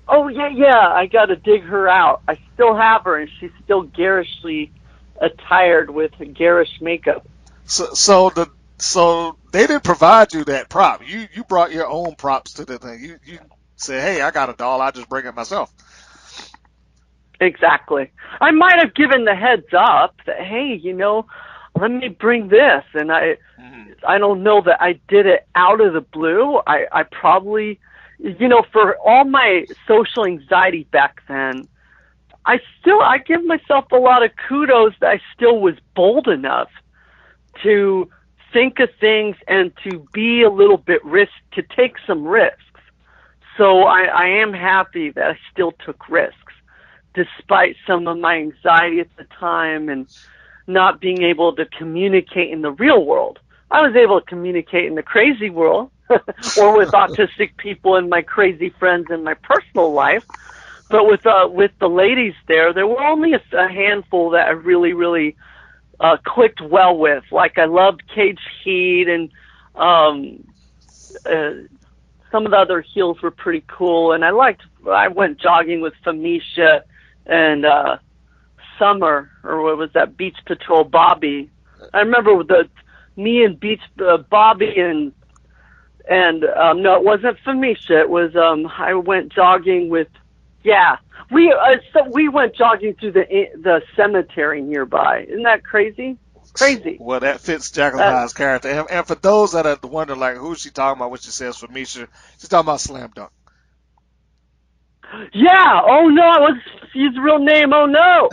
got to dig her out. I still have her, and she's still garishly attired with garish makeup. So they didn't provide you that prop. You brought your own props to the thing. You said, hey, I got a doll. I just bring it myself. Exactly. I might have given the heads up that, hey, you know, let me bring this. And I don't know that I did it out of the blue. I probably, you know, for all my social anxiety back then, I give myself a lot of kudos that I still was bold enough to think of things and to be a little bit to take some risks. So I am happy that I still took risks, despite some of my anxiety at the time and not being able to communicate in the real world. I was able to communicate in the crazy world or with autistic people and my crazy friends in my personal life. But with the ladies there were only a handful that I really, really clicked well with. Like I loved Cage Heat, and some of the other heels were pretty cool. And I went jogging with Famisha and Summer, or what was that, Beach Patrol Bobby. I remember me and Beach Bobby and no, it wasn't Famisha. It was I went jogging with. Yeah, we went jogging through the cemetery nearby. Isn't that crazy? Crazy. Well, that fits Jacklyn Hyde's character. And for those that are wondering, like, who's she talking about when she says for Misha, she's talking about Slam Dunk. Yeah. Oh no, his real name. Oh no.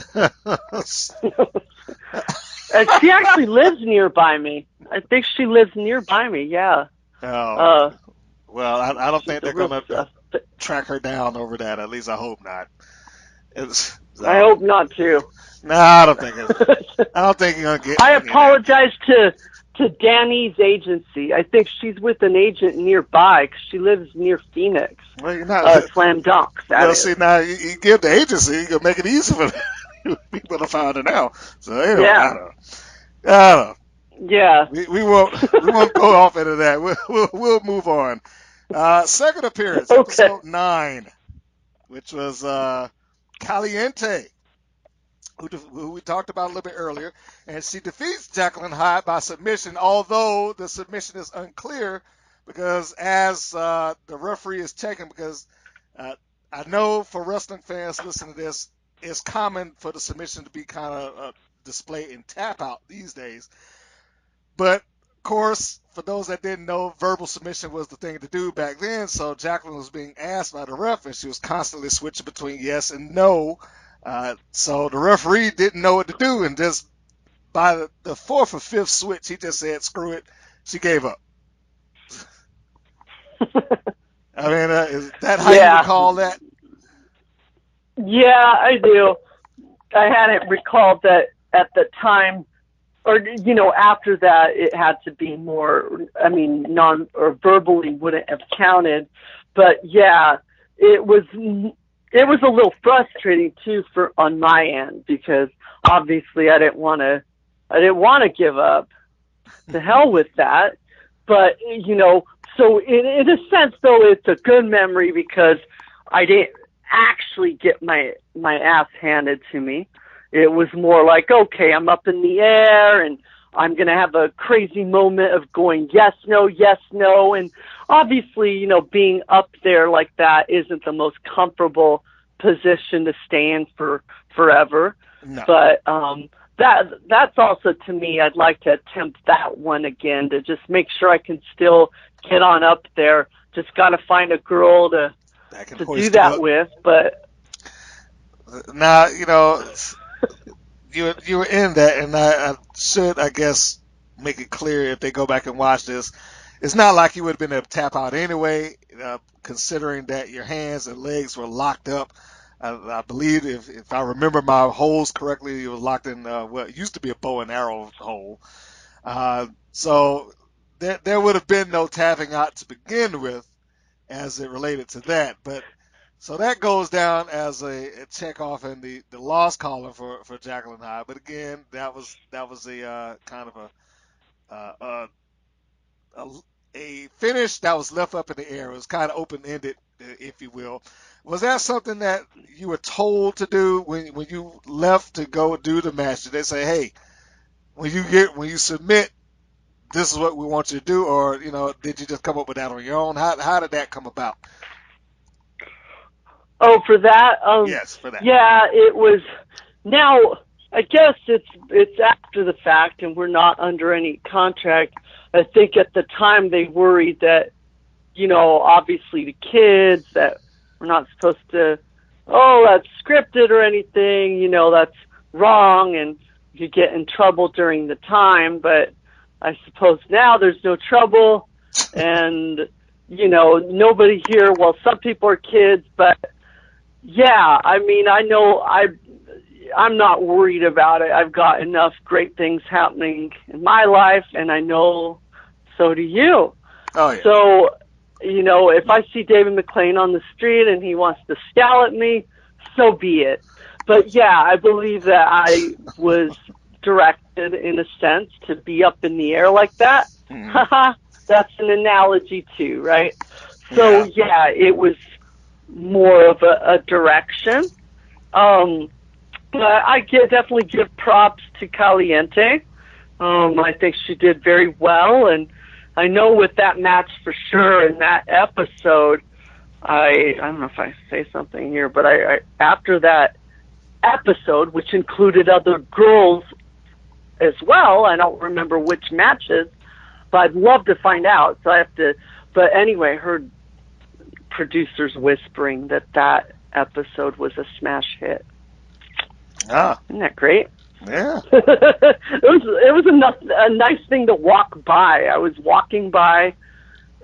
And she actually lives nearby me. I think she lives nearby me. Yeah. Oh. Well, I don't think they're gonna track her down over that. At least I hope not. I hope not too. No, I don't think you're gonna get. I apologize to Danny's agency. I think she's with an agent nearby because she lives near Phoenix. Well, you're not Slam Dunk. Well, see, now you give the agency, you can make it easy for people to find it out. So anyway, I don't know. Yeah. We won't go off into that. We'll move on. Second appearance, episode 9, which was Caliente, who we talked about a little bit earlier, and she defeats Jacklyn Hyde by submission, although the submission is unclear because as the referee is checking, because I know for wrestling fans listening to this, it's common for the submission to be kind of displayed in tap out these days. But, of course, for those that didn't know, verbal submission was the thing to do back then, so Jacklyn was being asked by the ref, and she was constantly switching between yes and no. So the referee didn't know what to do, and just by the fourth or fifth switch, he just said, screw it. She gave up. I mean, is that how you recall that? Yeah, I do. I hadn't recalled that at the time, or, you know, after that, it had to be more, I mean, or verbally wouldn't have counted. But yeah, it was a little frustrating too on my end, because obviously I didn't want to give up. To hell with that. But, you know, so in a sense though, it's a good memory because I didn't actually get my ass handed to me. It was more like, okay, I'm up in the air and I'm going to have a crazy moment of going yes, no. And obviously, you know, being up there like that isn't the most comfortable position to stay in for forever. No. But that's also, to me, I'd like to attempt that one again to just make sure I can still get on up there. Just got to find a girl to back and to do hoist it that up. with, but Now, you were in that, and I should, I guess, make it clear if they go back and watch this. It's not like you would have been able to tap out anyway, considering that your hands and legs were locked up. I believe, if I remember my holes correctly, it was locked in what used to be a bow and arrow hole. So there would have been no tapping out to begin with, as it related to that. But so that goes down as a check off in the loss column for Jacklyn Hyde. But again, that was a kind of a, a finish that was left up in the air. It was kind of open ended, if you will. Was that something that you were told to do when you left to go do the match? Did they say, hey, when you submit, this is what we want you to do, or did you just come up with that on your own? How did that come about? oh, for that, Yes, for that. yeah, it was. Now, I guess it's after the fact, and we're not under any contract. I think at the time they worried that, obviously the kids, that we're not supposed to, oh, that's scripted or anything, that's wrong, and you get in trouble during the time. But I suppose now there's no trouble, and, nobody here, well, some people are kids, but yeah, I mean, I know I'm not worried about it. I've got enough great things happening in my life, and I know so do you. Oh, yeah. So, if I see David McLean on the street and he wants to scowl at me, so be it. But yeah, I believe that I was directed in a sense to be up in the air like that. Haha, that's an analogy too, right? So yeah, it was more of a direction. But I definitely give props to Caliente. I think she did very well, and I know with that match for sure in that episode, I don't know if I say something here, but I after that episode, which included other girls as well, I don't remember which matches, but I'd love to find out. So I have to. But anyway, I heard producers whispering that episode was a smash hit. Ah, isn't that great? yeah. it was a nice thing to walk by. I was walking by,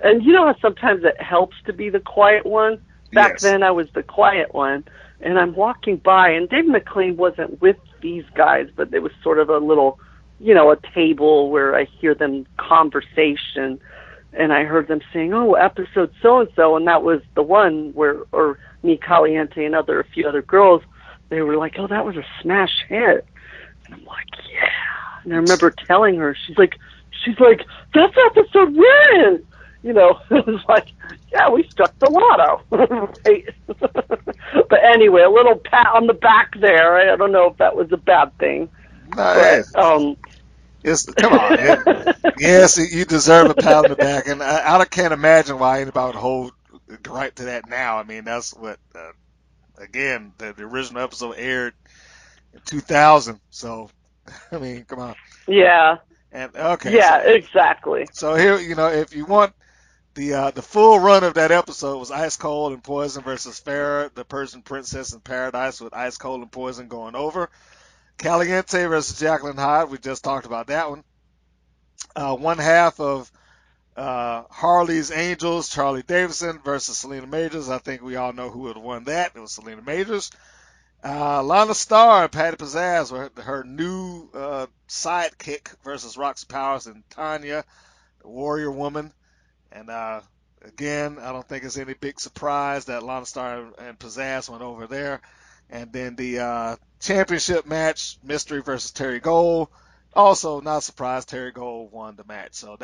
and how sometimes it helps to be the quiet one. Back Yes. then, I was the quiet one, and I'm walking by, and Dave McLean wasn't with these guys, but there was sort of a little, a table where I hear them conversation, and I heard them saying, "Oh, episode so and so," and that was the one where, or me, Caliente, and a few other girls. They were like, "Oh, that was a smash hit." And I'm like, "Yeah." And I remember telling her, she's like, "That's episode we're in." It was like, "Yeah, we struck the lotto." Right? But anyway, a little pat on the back there. I don't know if that was a bad thing. No, But, come on. Yes, you deserve a pat on the back, and I can't imagine why anybody would hold right to that now. I mean, that's what, again, the original episode aired in 2000, so, I mean, come on. yeah. And okay, Yeah, exactly. so here, if you want the full run of that episode was Ice Cold and Poison versus Farrah, the Persian Princess in Paradise, with Ice Cold and Poison going over. Caliente versus Jacklyn Hyde, we just talked about that one. One half of Harley's Angels, Charlie Davidson versus Selena Majors. I think we all know who would have won that. It was Selena Majors. Lana Starr and Patty Pizzazz were her new sidekick versus Roxy Powers and Tanya, the Warrior Woman. And again, I don't think it's any big surprise that Lana Starr and Pizzazz went over there. And then the championship match, Mystery versus Terry Gold. Also, not surprised, Terry Gold won the match. So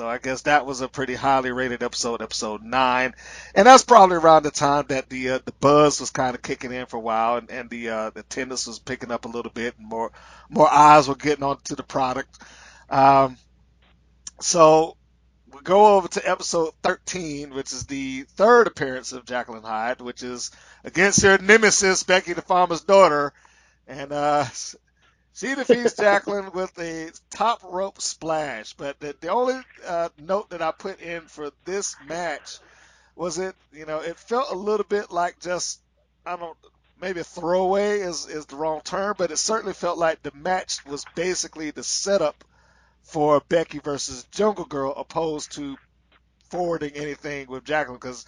I guess that was a pretty highly rated episode 9, and that's probably around the time that the buzz was kind of kicking in for a while, and the attendance was picking up a little bit, and more eyes were getting onto the product. So we go over to episode 13, which is the third appearance of Jacklyn Hyde, which is against her nemesis, Becky the Farmer's Daughter, and she defeats Jacklyn with a top rope splash. But the only note that I put in for this match was it, it felt a little bit like just, I don't, maybe a throwaway is the wrong term, but it certainly felt like the match was basically the setup for Becky versus Jungle Girl, opposed to forwarding anything with Jacklyn. Because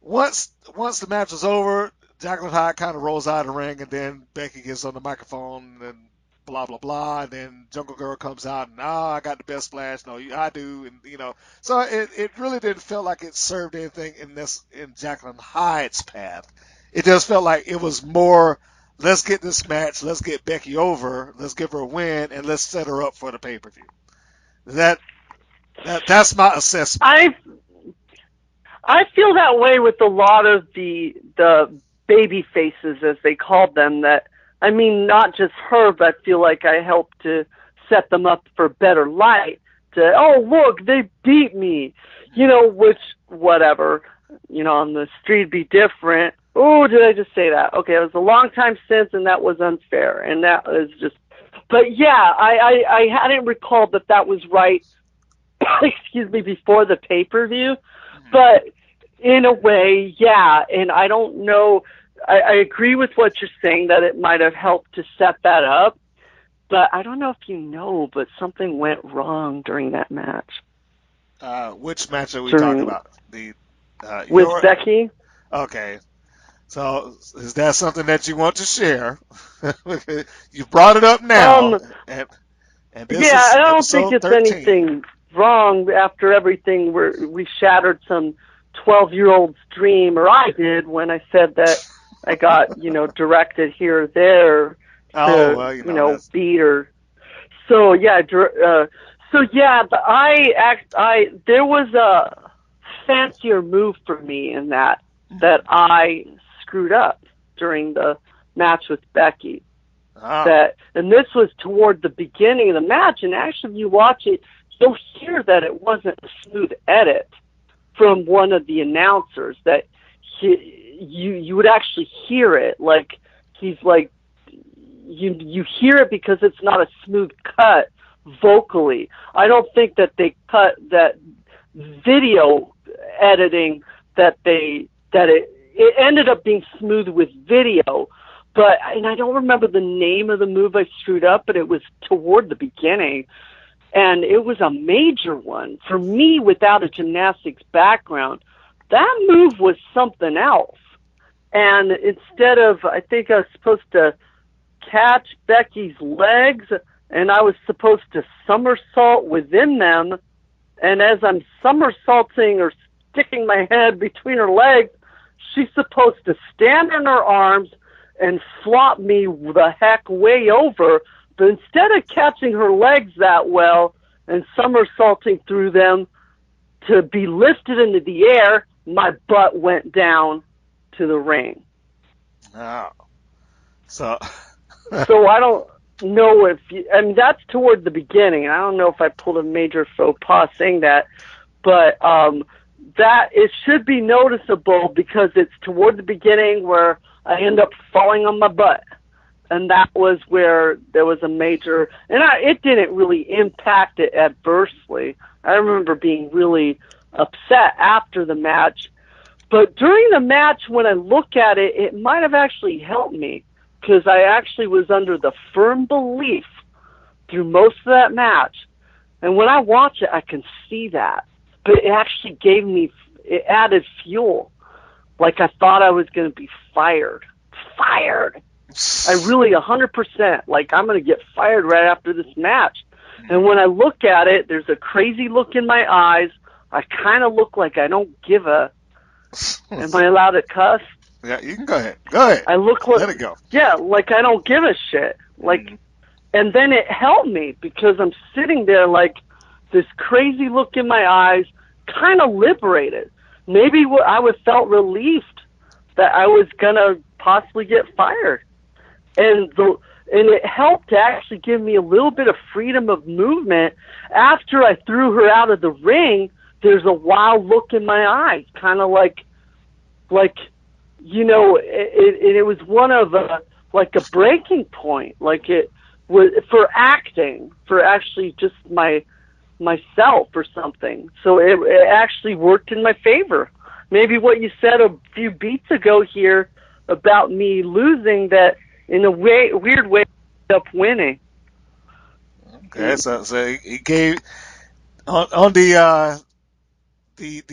once the match was over, Jacklyn Hyde kind of rolls out of the ring, and then Becky gets on the microphone and blah blah blah, and then Jungle Girl comes out and I got the best splash. No, I do, and so it really didn't feel like it served anything in Jacklyn Hyde's path. It just felt like it was more, let's get this match, let's get Becky over, let's give her a win, and let's set her up for the pay-per-view. That's my assessment. I feel that way with a lot of the baby faces, as they called them. That, I mean, not just her, but I feel like I helped to set them up for better light. Oh, look, they beat me, which, whatever, on the street be different. Oh, did I just say that? Okay, it was a long time since, and that was unfair, and that was just. But yeah, I hadn't recalled that was right. Excuse me, before the pay-per-view, but in a way, yeah. And I don't know. I agree with what you're saying, that it might have helped to set that up, but I don't know if but something went wrong during that match. Which match are we talking about? With Becky. Okay. So is that something that you want to share? You brought it up now. And this is I don't think it's 13. anything wrong after everything we shattered some 12-year-old's dream, or I did, when I said that I got, directed here or there to, beat her. So yeah, there was a fancier move for me in that I screwed up during the match with Becky. And this was toward the beginning of the match, and actually if you watch it, you'll hear that it wasn't a smooth edit from one of the announcers, that you would actually hear it, like he's like, you hear it because it's not a smooth cut vocally. I don't think that they cut that video editing, it ended up being smooth with video, and I don't remember the name of the move I screwed up, but it was toward the beginning, and it was a major one. For me, without a gymnastics background, that move was something else. And instead of, I think I was supposed to catch Becky's legs, and I was supposed to somersault within them, and as I'm somersaulting or sticking my head between her legs, she's supposed to stand on her arms and flop me the heck way over. But instead of catching her legs that well and somersaulting through them to be lifted into the air, my butt went down to the ring. Oh. So I don't know that's toward the beginning. I don't know if I pulled a major faux pas saying that, but that it should be noticeable because it's toward the beginning where I end up falling on my butt. And that was where there was a major, and it didn't really impact it adversely. I remember being really upset after the match. But during the match, when I look at it, it might have actually helped me, because I actually was under the firm belief through most of that match. And when I watch it, I can see that. But it actually it added fuel. Like I thought I was going to be fired. I really 100%, like I'm going to get fired right after this match. And when I look at it, there's a crazy look in my eyes. I kind of look like I don't give a... Am I allowed to cuss? Yeah, you can go ahead. Go ahead. I look like... Let it go. Yeah, like I don't give a shit. Like, and then it helped me because I'm sitting there like this crazy look in my eyes, kind of liberated. Maybe I would felt relieved that I was going to possibly get fired. And it helped to actually give me a little bit of freedom of movement. After I threw her out of the ring, there's a wild look in my eyes, kind of like it was one of like a breaking point, like it was for acting, for actually just myself or something. So it actually worked in my favor. maybe what you said a few beats ago here about me losing, that in a weird way I ended up winning. Okay, so he gave on the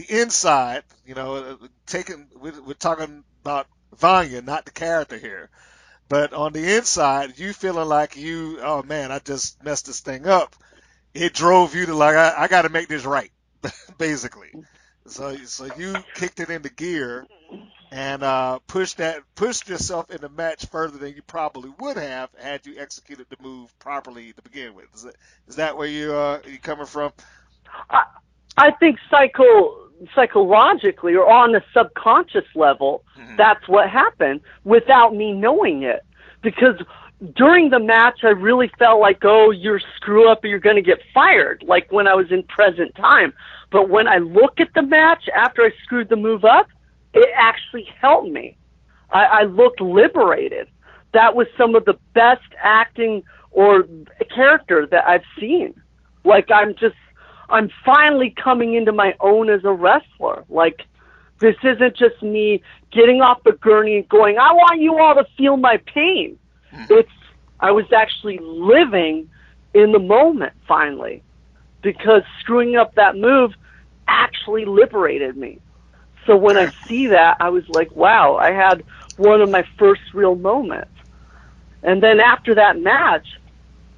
inside, we're talking about Vanya, not the character here. But on the inside, you feeling like oh man, I just messed this thing up. It drove you to like, I got to make this right, basically. So you kicked it into gear and pushed yourself in the match further than you probably would have had you executed the move properly to begin with. Is that where you coming from? I think psychologically or on a subconscious level, that's what happened without me knowing it. Because during the match, I really felt like, oh, you're screw up or you're going to get fired, like when I was in present time. But when I look at the match after I screwed the move up, it actually helped me. I looked liberated. That was some of the best acting or character that I've seen. Like, I'm finally coming into my own as a wrestler. Like, this isn't just me getting off the gurney and going, I want you all to feel my pain. I was actually living in the moment finally, because screwing up that move actually liberated me. So when I see that, I was like, wow, I had one of my first real moments. And then after that match,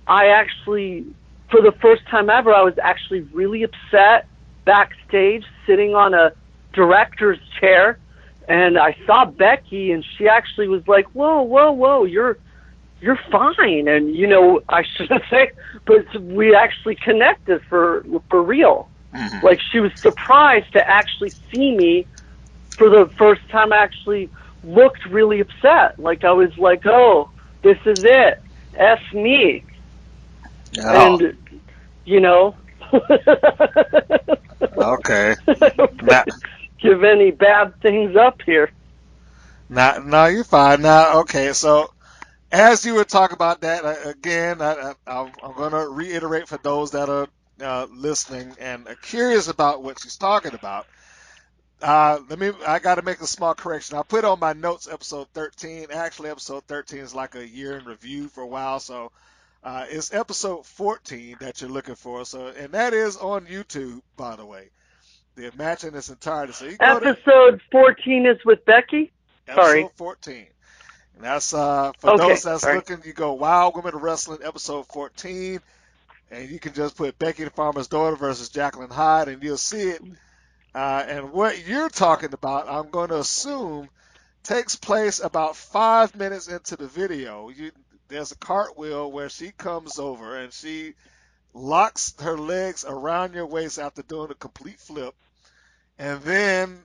I actually, for the first time ever, I was actually really upset backstage, sitting on a director's chair, and I saw Becky, and she actually was like, whoa, you're fine. And, I shouldn't say, but we actually connected for real. Like, she was surprised to actually see me for the first time. I actually looked really upset. Like, I was like, oh, this is it. F me. And, Okay. give any bad things up here. No, you're fine. Now, okay, so as you were talking about that, again, I'm going to reiterate for those that are listening and are curious about what she's talking about. I got to make a small correction. I put on my notes episode 13. Actually, episode 13 is like a year in review for a while, so it's episode 14 that you're looking for. So, and that is on YouTube, by the way. The match in its entirety. So you go Episode 14 is with Becky? Sorry. Episode 14. And that's for those that's looking, you go Wild Women Wrestling episode 14, and you can just put Becky the Farmer's Daughter versus Jacklyn Hyde, and you'll see it. And what you're talking about, I'm going to assume, takes place about 5 minutes into the video. There's a cartwheel where she comes over and she locks her legs around your waist after doing a complete flip, and then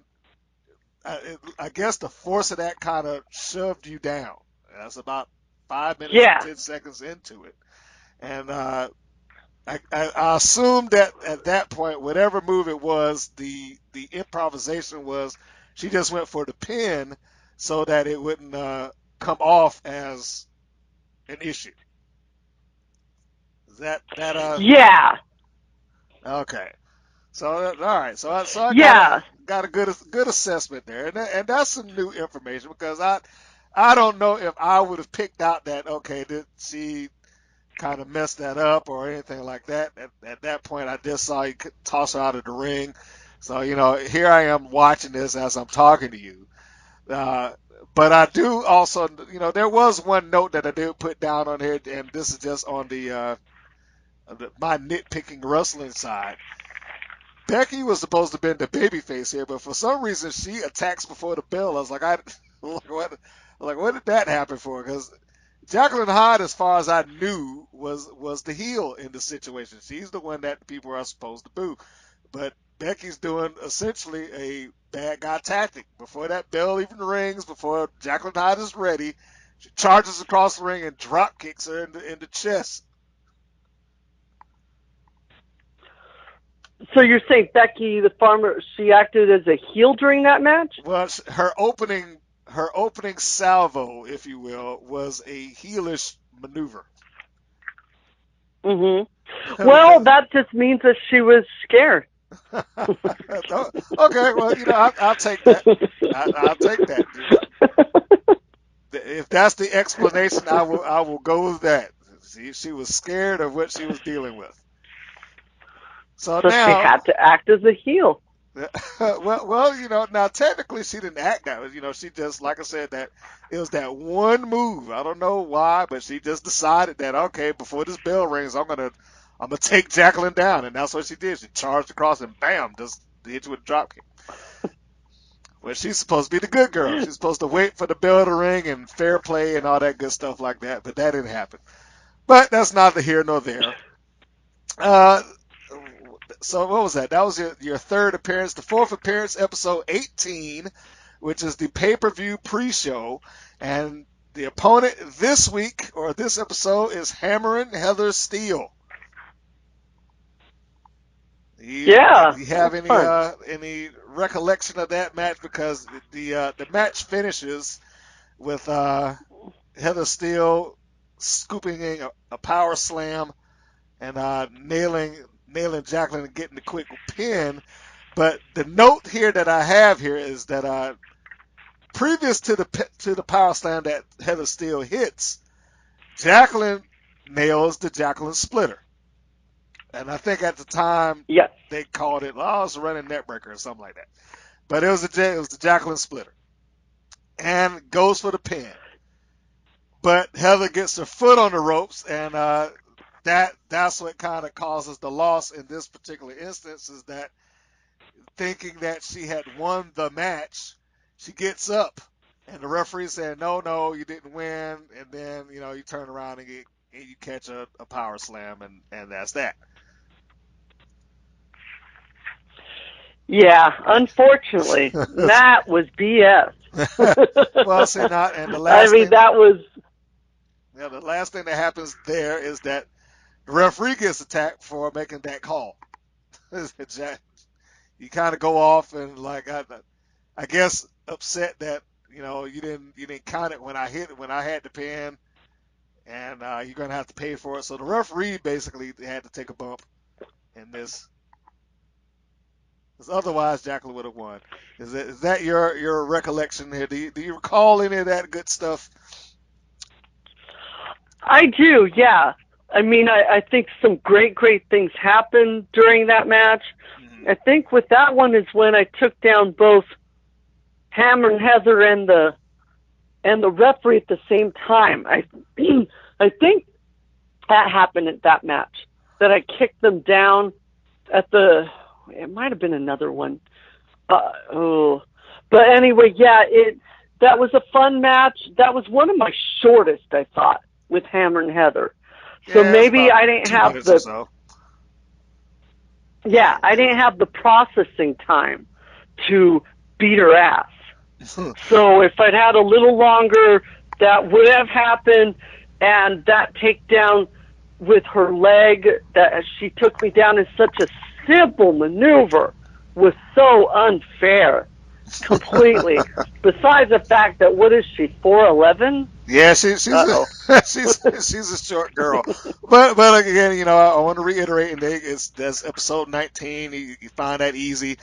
I guess the force of that kind of shoved you down. That's about 5 minutes and 10 seconds into it. And I assumed that at that point, whatever move it was, the improvisation was she just went for the pin so that it wouldn't come off as an issue. Is that Yeah. Okay. So all right. So I got a good assessment there, and that's some new information, because I don't know if I would have picked out that, okay, did she kind of messed that up or anything like that. At that point, I just saw you toss her out of the ring. So, here I am watching this as I'm talking to you. But I do also, there was one note that I did put down on here, and this is just on my nitpicking wrestling side. Becky was supposed to have been the babyface here, but for some reason she attacks before the bell. I was like, what did that happen for? Because Jacklyn Hyde, as far as I knew, was the heel in the situation. She's the one that people are supposed to boo. But Becky's doing essentially a bad guy tactic. Before that bell even rings, before Jacklyn Hyde is ready, she charges across the ring and drop kicks her in the chest. So you're saying Becky the Farmer, she acted as a heel during that match? Well, her opening salvo, if you will, was a heelish maneuver. Mm-hmm. Well, that just means that she was scared. Okay, well, I'll take that. I'll take that. If that's the explanation, I will go with that. She was scared of what she was dealing with. So So she now, had to act as a heel. well, now technically she didn't act that way. She just, like I said, that it was that one move. I don't know why, but she just decided that, okay, before this bell rings, I'm gonna take Jacqueline down, and that's what she did. She charged across and bam, just hit you with a drop kick. Well, she's supposed to be the good girl. She's supposed to wait for the bell to ring and fair play and all that good stuff like that, but that didn't happen. But that's neither here nor there. Uh, so what was that? That was your third appearance. The fourth appearance, episode 18, which is the pay-per-view pre-show. And the opponent this week, or this episode, is Hammering Heather Steele. Yeah, You have that's fun. any recollection of that match? Because the match finishes with Heather Steele scooping in a power slam and nailing Jacqueline and getting the quick pin. But the note here that I have here is that previous to the power slam that Heather Steele hits, Jacqueline nails the Jacqueline Splitter. And I think at the time Yes. they called it, it's a running neckbreaker or something like that. But it was the Jacqueline Splitter, and goes for the pin. But Heather gets her foot on the ropes, and that's what kind of causes the loss in this particular instance. Is that thinking that she had won the match, she gets up, and the referee said, "No, you didn't win." And then you turn around and you catch a power slam, and that's that. Yeah, unfortunately, that was BS. Well, see, not and the I last mean, thing, that was. the last thing that happens there is that the referee gets attacked for making that call. You kind of go off and like I guess upset that you didn't count it when I had the pin, and you're gonna have to pay for it. So the referee basically had to take a bump in this, because otherwise Jacqueline would have won. Is that your recollection here? Do you recall any of that good stuff? I do, yeah. I mean, I think some great things happened during that match. Mm-hmm. I think with that one is when I took down both Hammer and Heather and the referee at the same time. I think that happened at that match. That I kicked them down at it might have been another one. But anyway, yeah, that was a fun match. That was one of my shortest, I thought, with Hammer and Heather. So Yeah, maybe I didn't have 2 minutes or so. Yeah, I didn't have the processing time to beat her ass. So if I'd had a little longer, that would have happened. And that takedown with her leg that she took me down in such a simple maneuver was so unfair. Completely. Besides the fact that, what is she, 4'11"? Yeah, she's she's a short girl, but again, I want to reiterate, and that's episode 19. You find that easy.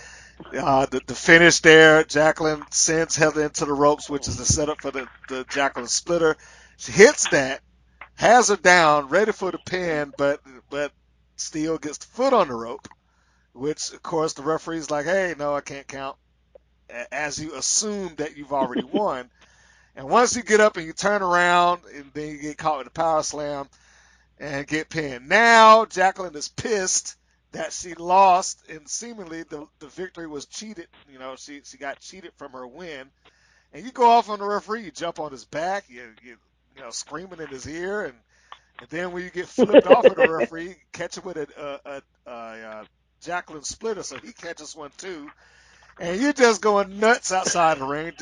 The finish there, Jacqueline sends Heather into the ropes, which is the setup for the Jacqueline Splitter. She hits that, has her down, ready for the pin, but Steele gets the foot on the rope, which of course the referee's like, hey, no, I can't count, as you assume that you've already won. And once you get up and you turn around, and then you get caught with a power slam and get pinned. Now Jacqueline is pissed that she lost, and seemingly the victory was cheated. She got cheated from her win. And you go off on the referee, you jump on his back, you screaming in his ear, and then when you get flipped off of the referee, you catch him with a Jacqueline Splitter, so he catches one too. And you're just going nuts outside the ring,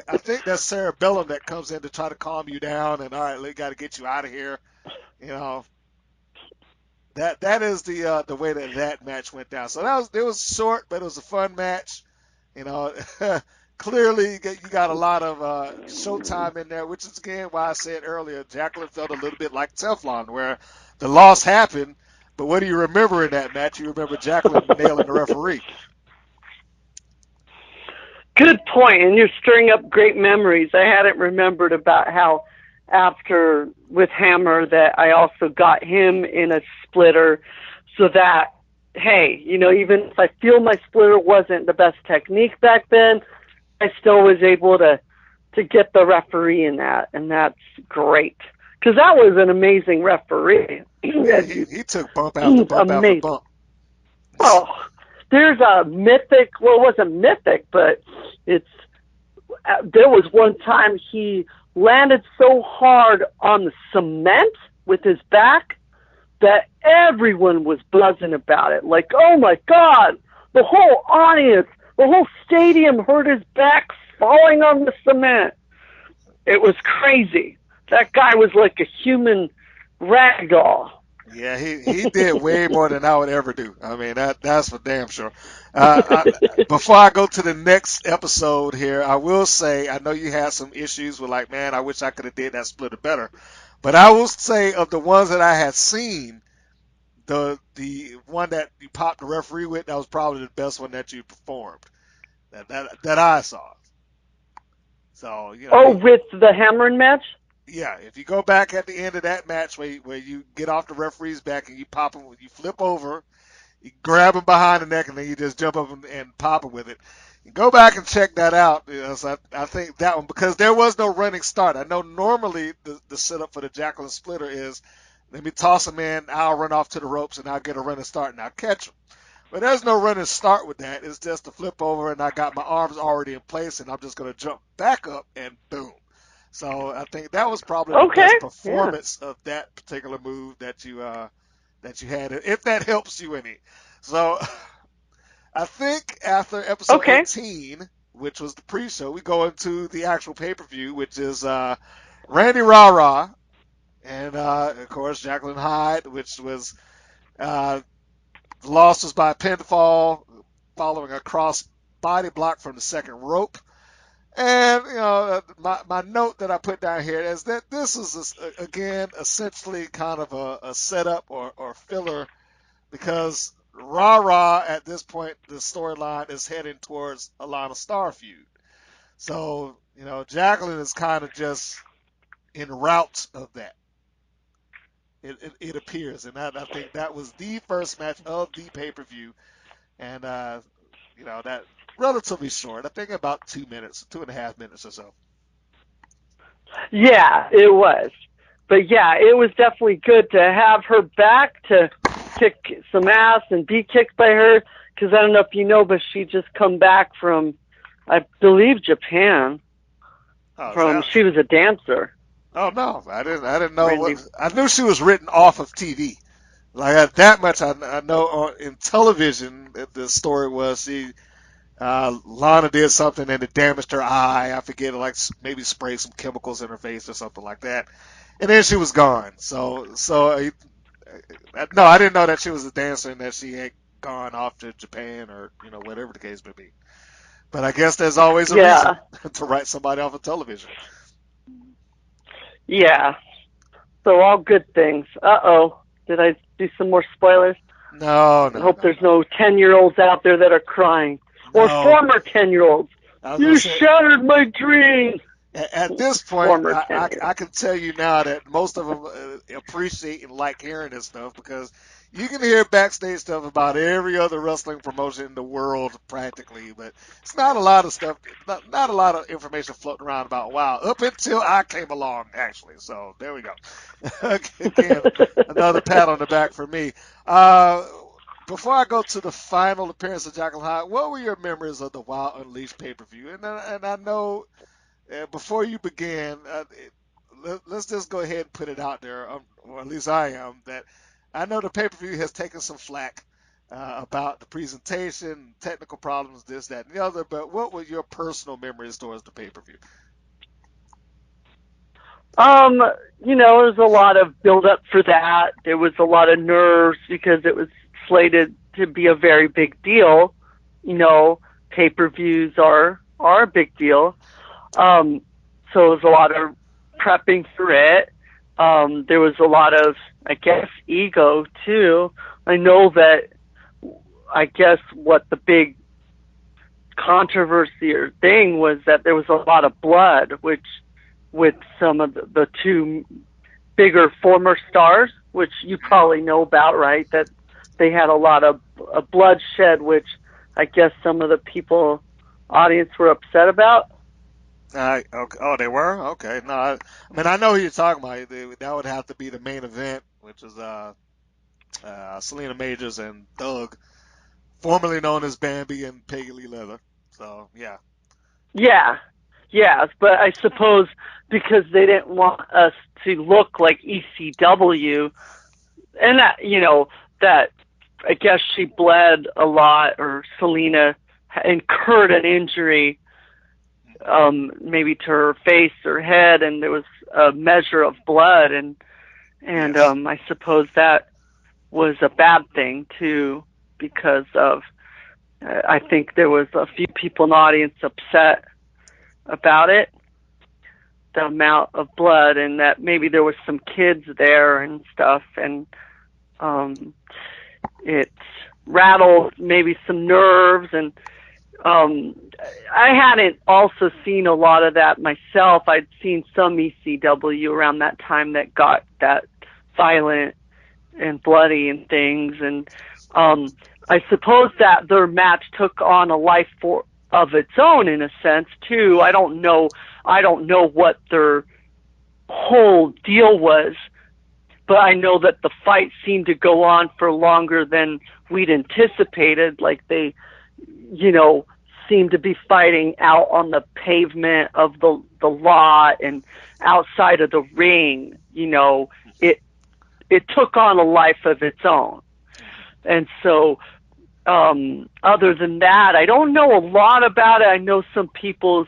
I think that's Sarah Bellum that comes in to try to calm you down, and all right, we got to get you out of here. That is the way that match went down. So it was short, but it was a fun match. Clearly you got a lot of showtime in there, which is again why I said earlier, Jacqueline felt a little bit like Teflon, where the loss happened, But what do you remember in that match? You remember Jacklyn nailing the referee. Good point, and you're stirring up great memories. I hadn't remembered about how after with Hammer that I also got him in a splitter so that, hey, even if I feel my splitter wasn't the best technique back then, I still was able to get the referee in that, and that's great. Because that was an amazing referee. Yeah, he took bump after bump after bump. Oh, there's a mythic, well, it wasn't mythic, but there was one time he landed so hard on the cement with his back that everyone was buzzing about it. Like, oh my God, the whole audience, the whole stadium heard his back falling on the cement. It was crazy. That guy was like a human rag doll. Yeah, he did way more than I would ever do. I mean, that's for damn sure. Before I go to the next episode here, I will say, I know you had some issues with like, man, I wish I could have did that splitter better. But I will say of the ones that I had seen, the one that you popped the referee with, that was probably the best one that you performed that I saw. So, with the hammering match? Yeah, if you go back at the end of that match where you get off the referee's back and you pop him, you flip over, you grab him behind the neck, and then you just jump up and pop him with it. You go back and check that out. So I think that one, because there was no running start. I know normally the setup for the Jacklyn splitter is, let me toss him in, I'll run off to the ropes, and I'll get a running start, and I'll catch him. But there's no running start with that. It's just a flip over, and I got my arms already in place, and I'm just going to jump back up, and boom. So I think that was probably the best performance of that particular move that you had, if that helps you any. So I think after episode 18, which was the pre-show, we go into the actual pay-per-view, which is Randy Rah-Rah and, of course, Jacklyn Hyde, which was the loss was by pinfall following a cross body block from the second rope. And, my note that I put down here is that this is, again, essentially kind of a setup or filler, because Rah-Rah at this point, the storyline is heading towards a Lana Star feud. So, Jacklyn is kind of just en route of that. It appears. And I think that was the first match of the pay-per-view. And, that relatively short. I think about 2 minutes, 2.5 minutes or so. Yeah, it was. But yeah, it was definitely good to have her back to kick some ass and be kicked by her. Because I don't know if you know, but she just come back from, I believe, Japan. She was a dancer. Oh no, I didn't know. I knew she was written off of TV. Like that much, I know. In television, the story was Lana did something and it damaged her eye. I forget, like maybe sprayed some chemicals in her face or something like that, and then she was gone. So no, I didn't know that she was a dancer and that she had gone off to Japan or whatever the case may be. But I guess there's always a reason to write somebody off of television. Yeah. So all good things. Uh-oh. Did I do some more spoilers? No. I hope there's no 10-year-olds out there that are crying. No. Or former 10-year-olds. You shattered my dream. At this point, I can tell you now that most of them appreciate and like hearing this stuff, because you can hear backstage stuff about every other wrestling promotion in the world practically, but it's not a lot of stuff, not a lot of information floating around about WoW up until I came along, actually. So there we go. Again, another pat on the back for me. Before I go to the final appearance of Jacklyn Hyde, what were your memories of the WoW Unleashed pay-per-view? And I know before you begin, let's just go ahead and put it out there, or at least I am, that I know the pay-per-view has taken some flack about the presentation, technical problems, this, that, and the other, but what were your personal memories towards the pay-per-view? There was a lot of build-up for that. There was a lot of nerves because it was slated to be a very big deal. Pay-per-views are a big deal. So it was a lot of prepping for it. There was a lot of, I guess, ego too. I know that, I guess what the big controversy or thing was that there was a lot of blood, which with some of the two bigger former stars, which you probably know about, right? That they had a lot of bloodshed, which I guess some of the people, audience were upset about. Okay. Oh, they were? Okay. No, I mean, I know who you're talking about. That would have to be the main event, which is Selena Majors and Doug, formerly known as Bambi and Peggy Lee Leather. So, yeah. Yeah, but I suppose because they didn't want us to look like ECW, and that, that I guess she bled a lot, or Selena incurred an injury, maybe to her face or head, and there was a measure of blood, and Yes. I suppose that was a bad thing too, because of I think there was a few people in the audience upset about it, the amount of blood, and that maybe there was some kids there and stuff, and it rattled maybe some nerves, and I hadn't also seen a lot of that myself. I'd seen some ECW around that time that got that violent and bloody and things, and I suppose that their match took on a life of its own in a sense too. I don't know what their whole deal was, but I know that the fight seemed to go on for longer than we'd anticipated. Like they, seemed to be fighting out on the pavement of the lot and outside of the ring. It took on a life of its own. And so, other than that, I don't know a lot about it. I know some people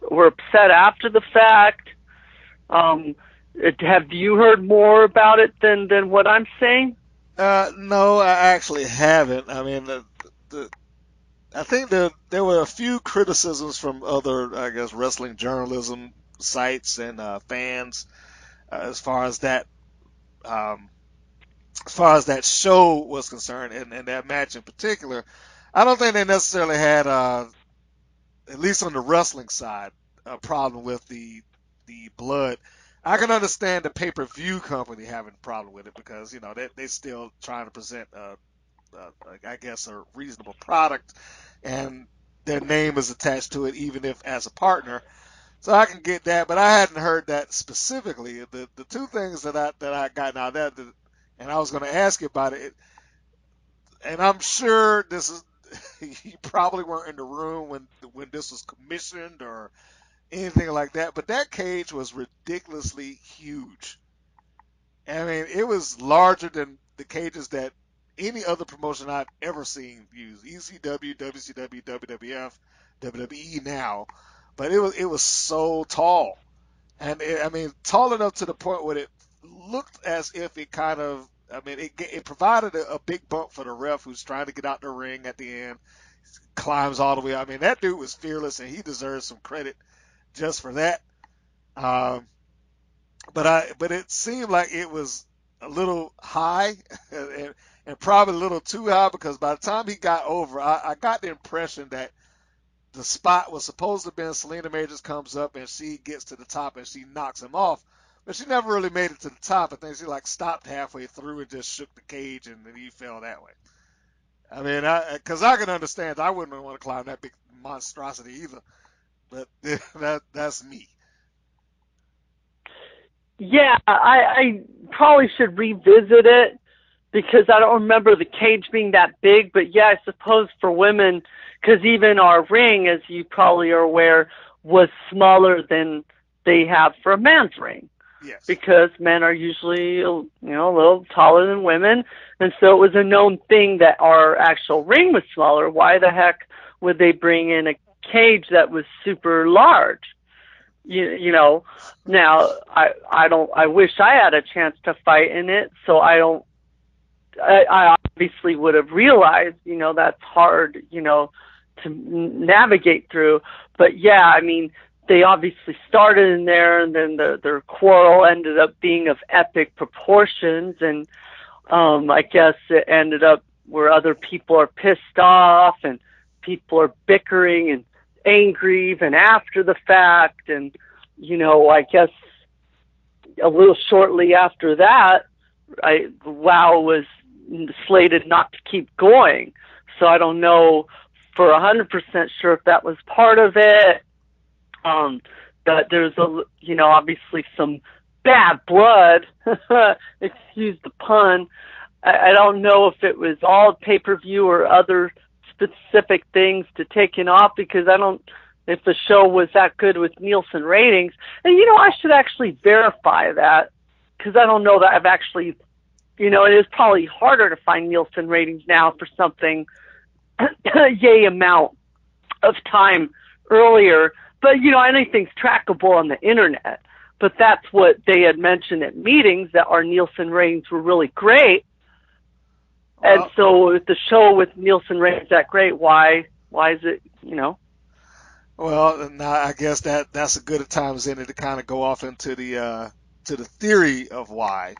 were upset after the fact. Have you heard more about it than what I'm saying? No, I actually haven't. I mean, I think there were a few criticisms from other, I guess, wrestling journalism sites and fans as far as that show was concerned, and that match in particular. I don't think they necessarily had, at least on the wrestling side, a problem with the blood. I can understand the pay-per-view company having a problem with it because they still trying to present I guess a reasonable product, and their name is attached to it even if as a partner. So I can get that, but I hadn't heard that specifically. The two things that I got out of that, and I was going to ask you about it, and I'm sure this is you probably weren't in the room when this was commissioned or anything like that, but that cage was ridiculously huge. I mean, it was larger than the cages that any other promotion I've ever seen use. ECW, WCW, WWF, WWE now, but it was so tall, and I mean, tall enough to the point where it looked as if it kind of. I mean, it provided a big bump for the ref who's trying to get out the ring at the end, climbs all the way. I mean, that dude was fearless, and he deserves some credit just for that. Um, but it seemed like it was a little high, and probably a little too high because by the time he got over, I got the impression that the spot was supposed to have been Selena Majors comes up and she gets to the top and she knocks him off, but she never really made it to the top. I think she stopped halfway through and just shook the cage and then he fell that way. I mean, because I can understand, I wouldn't want to climb that big monstrosity either, but that's me. Yeah, I probably should revisit it because I don't remember the cage being that big. But yeah, I suppose for women, because even our ring, as you probably are aware, was smaller than they have for a man's ring. Yes. Because men are usually, a little taller than women. And so it was a known thing that our actual ring was smaller. Why the heck would they bring in a cage that was super large? Now I wish I had a chance to fight in it. So I obviously would have realized, that's hard, to navigate through. But yeah, I mean, they obviously started in there, and then their quarrel ended up being of epic proportions, and I guess it ended up where other people are pissed off and people are bickering and angry even after the fact. And, I guess a little shortly after that, WoW was slated not to keep going. So I don't know for 100% sure if that was part of it. But there's obviously some bad blood, excuse the pun. I don't know if it was all pay-per-view or other specific things to taking off, because if the show was that good with Nielsen ratings. And, I should actually verify that, because I don't know that I've actually, it is probably harder to find Nielsen ratings now for something yay amount of time earlier. But, anything's trackable on the internet. But that's what they had mentioned at meetings, that our Nielsen ratings were really great. And so if the show with Nielsen ratings that great, why is it, Well, now I guess that's a good a time as any to kind of go off into the theory of why.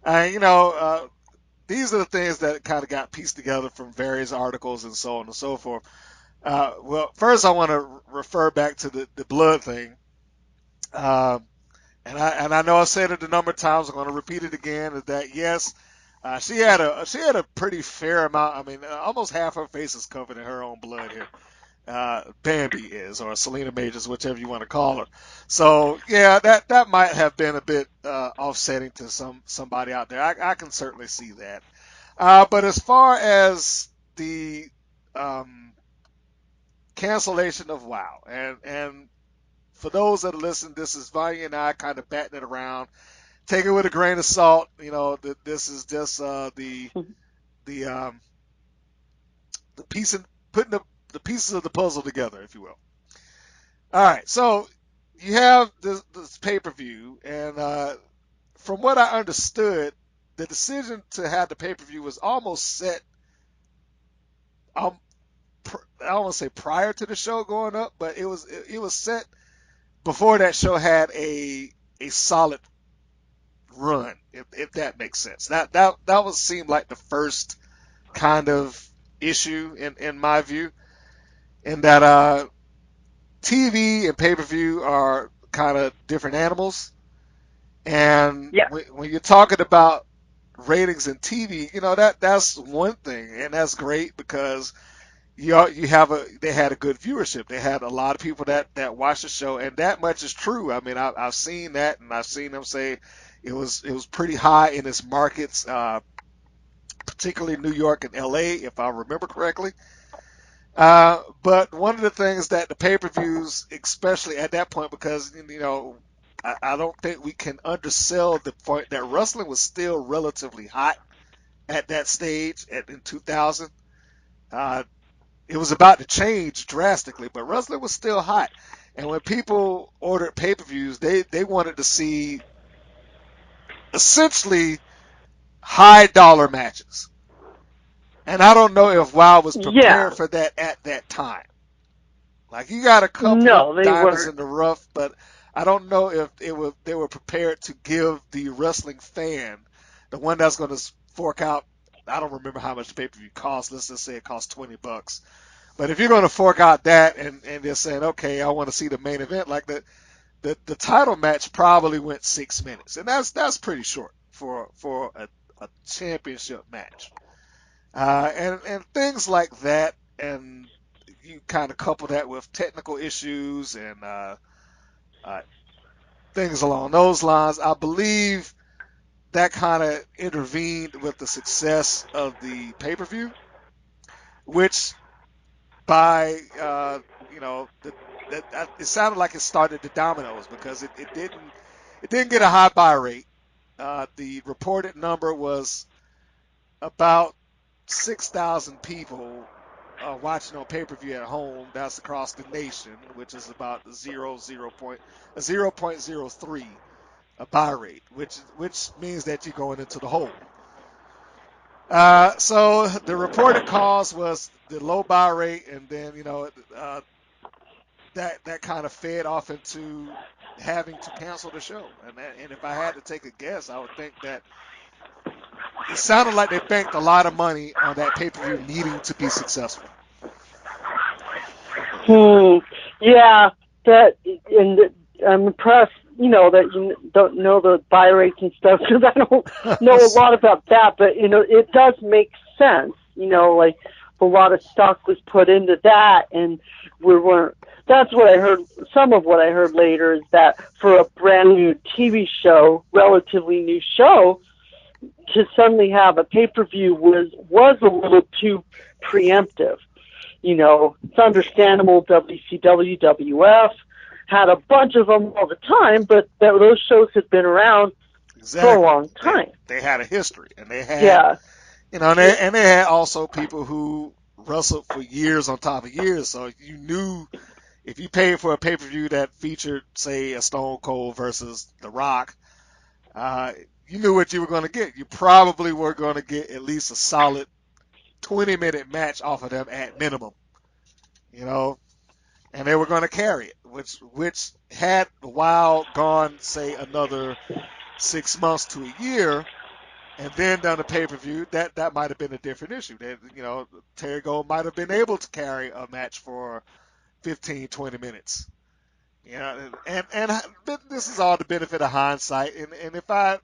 These are the things that kind of got pieced together from various articles and so on and so forth. Well, first I want to refer back to the blood thing. And I know I said it a number of times. I'm going to repeat it again. Is that yes, she had a pretty fair amount. I mean, almost half her face is covered in her own blood here. Bambi is, or Selena Majors, whichever you want to call her. So yeah, that might have been a bit offsetting to somebody out there. I can certainly see that. But as far as the cancellation of WoW, and for those that listen, this is Vanya and I kind of batting it around. Take it with a grain of salt. This is just the piece and putting the pieces of the puzzle together, if you will. All right, so you have this pay-per-view, and from what I understood, the decision to have the pay-per-view was almost set. I don't want to say prior to the show going up, but it was set before that show had a solid run, if that makes sense. That would seem like the first kind of issue in my view, in that TV and pay-per-view are kind of different animals. And yeah. when you're talking about ratings in TV, that's one thing, and that's great because they had a good viewership. They had a lot of people that watched the show, and that much is true. I mean, I've seen that, and I've seen them say it was pretty high in its markets, particularly New York and LA, if I remember correctly. But one of the things that the pay-per-views, especially at that point, because I don't think we can undersell the point that wrestling was still relatively hot at that stage in 2000. It was about to change drastically, but wrestling was still hot. And when people ordered pay-per-views, they wanted to see essentially high-dollar matches. And I don't know if WoW was prepared for that at that time. Like, you got a couple of diamonds in the rough, but I don't know if they were prepared to give the wrestling fan, the one that's going to fork out, I don't remember how much the pay-per-view cost. Let's just say it costs $20. But if you're going to fork out that and they're saying, okay, I want to see the main event, like the title match probably went 6 minutes, and that's pretty short for a championship match. And things like that, and you kind of couple that with technical issues and things along those lines. I believe that kind of intervened with the success of the pay-per-view, which by it sounded like it started the dominoes, because it didn't get a high buy rate. The reported number was about 6,000 people watching on pay-per-view at home. That's across the nation, which is about 0.03 a buy rate, which means that you're going into the hole. So the reported cause was the low buy rate, and then that kind of fed off into having to cancel the show. And if I had to take a guess, I would think that it sounded like they banked a lot of money on that pay-per-view needing to be successful. Yeah, and I'm impressed, that you don't know the buy rates and stuff, because I don't know a lot about that, but, it does make sense, like a lot of stock was put into that, and that's what I heard. Some of what I heard later is that for a brand new TV show, relatively new show, to suddenly have a pay-per-view was a little too preemptive. It's understandable. WCW, WF had a bunch of them all the time, but those shows had been around for a long time. They had a history, and they had, and they had also people who wrestled for years on top of years. So you knew if you paid for a pay-per-view that featured, say, a Stone Cold versus The Rock, you knew what you were going to get. You probably were going to get at least a solid 20-minute match off of them at minimum, and they were going to carry it, which had the while gone, say, another 6 months to a year, and then done a pay-per-view, that might have been a different issue. That, Terry Gold might have been able to carry a match for 15, 20 minutes. And this is all the benefit of hindsight. And if I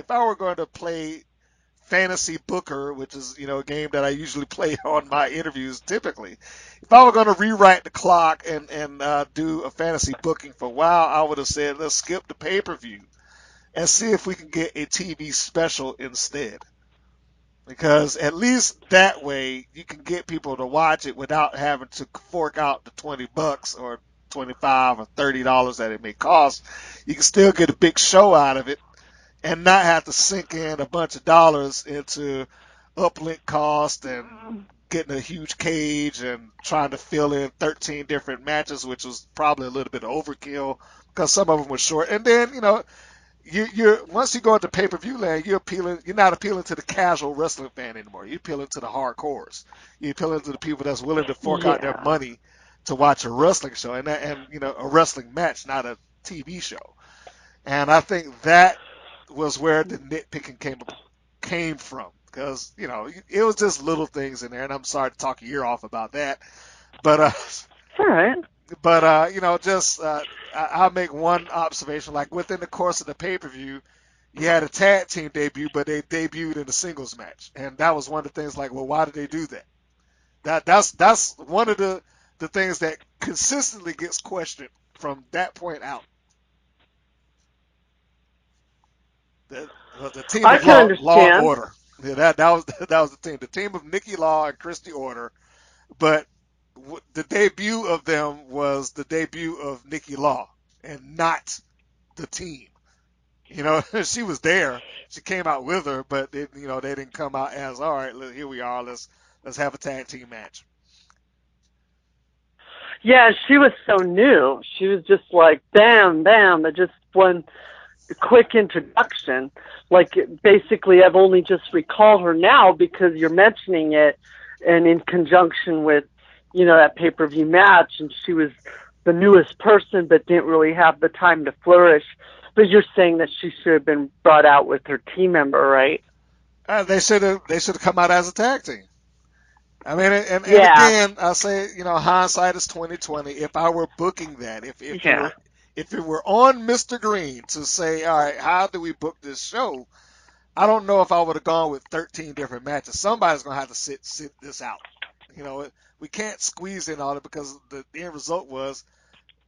were going to play Fantasy Booker, which is, a game that I usually play on my interviews typically, if I were going to rewrite the clock and do a fantasy booking for a while, I would have said, let's skip the pay-per-view and see if we can get a TV special instead. Because at least that way you can get people to watch it without having to fork out the $20 or $25 or $30 that it may cost. You can still get a big show out of it and not have to sink in a bunch of dollars into uplink cost and getting a huge cage and trying to fill in 13 different matches, which was probably a little bit of overkill because some of them were short. And then, you're once you go into pay-per-view land, you're not appealing to the casual wrestling fan anymore. You're appealing to the hardcores. You're appealing to the people that's willing to fork out their money to watch a wrestling show and a wrestling match, not a TV show. And I think that was where the nitpicking came from, because it was just little things in there. And I'm sorry to talk your ear off about that, but it's all right. But I'll make one observation. Like within the course of the pay-per-view, you had a tag team debut, but they debuted in a singles match, and that was one of the things. Like, well, why did they do that? That's one of the things that consistently gets questioned from that point out. The team of Law and Order. Yeah, that was the team. The team of Nikki Law and Christy Order, but the debut of them was the debut of Nikki Law and not the team. She was there. She came out with her, but they didn't come out as, all right, here we are. Let's have a tag team match. Yeah, she was so new. She was just like, bam, bam, just one quick introduction. Like, basically, I've only just recalled her now because you're mentioning it, and in conjunction with that pay-per-view match, and she was the newest person but didn't really have the time to flourish. But you're saying that she should have been brought out with her team member, right? They should have come out as a tag team. I mean, and again, I say, hindsight is 20/20. If I were booking that, if it were on Mr. Green to say, all right, how do we book this show? I don't know if I would have gone with 13 different matches. Somebody's gonna have to sit this out. We can't squeeze in all it, because the end result was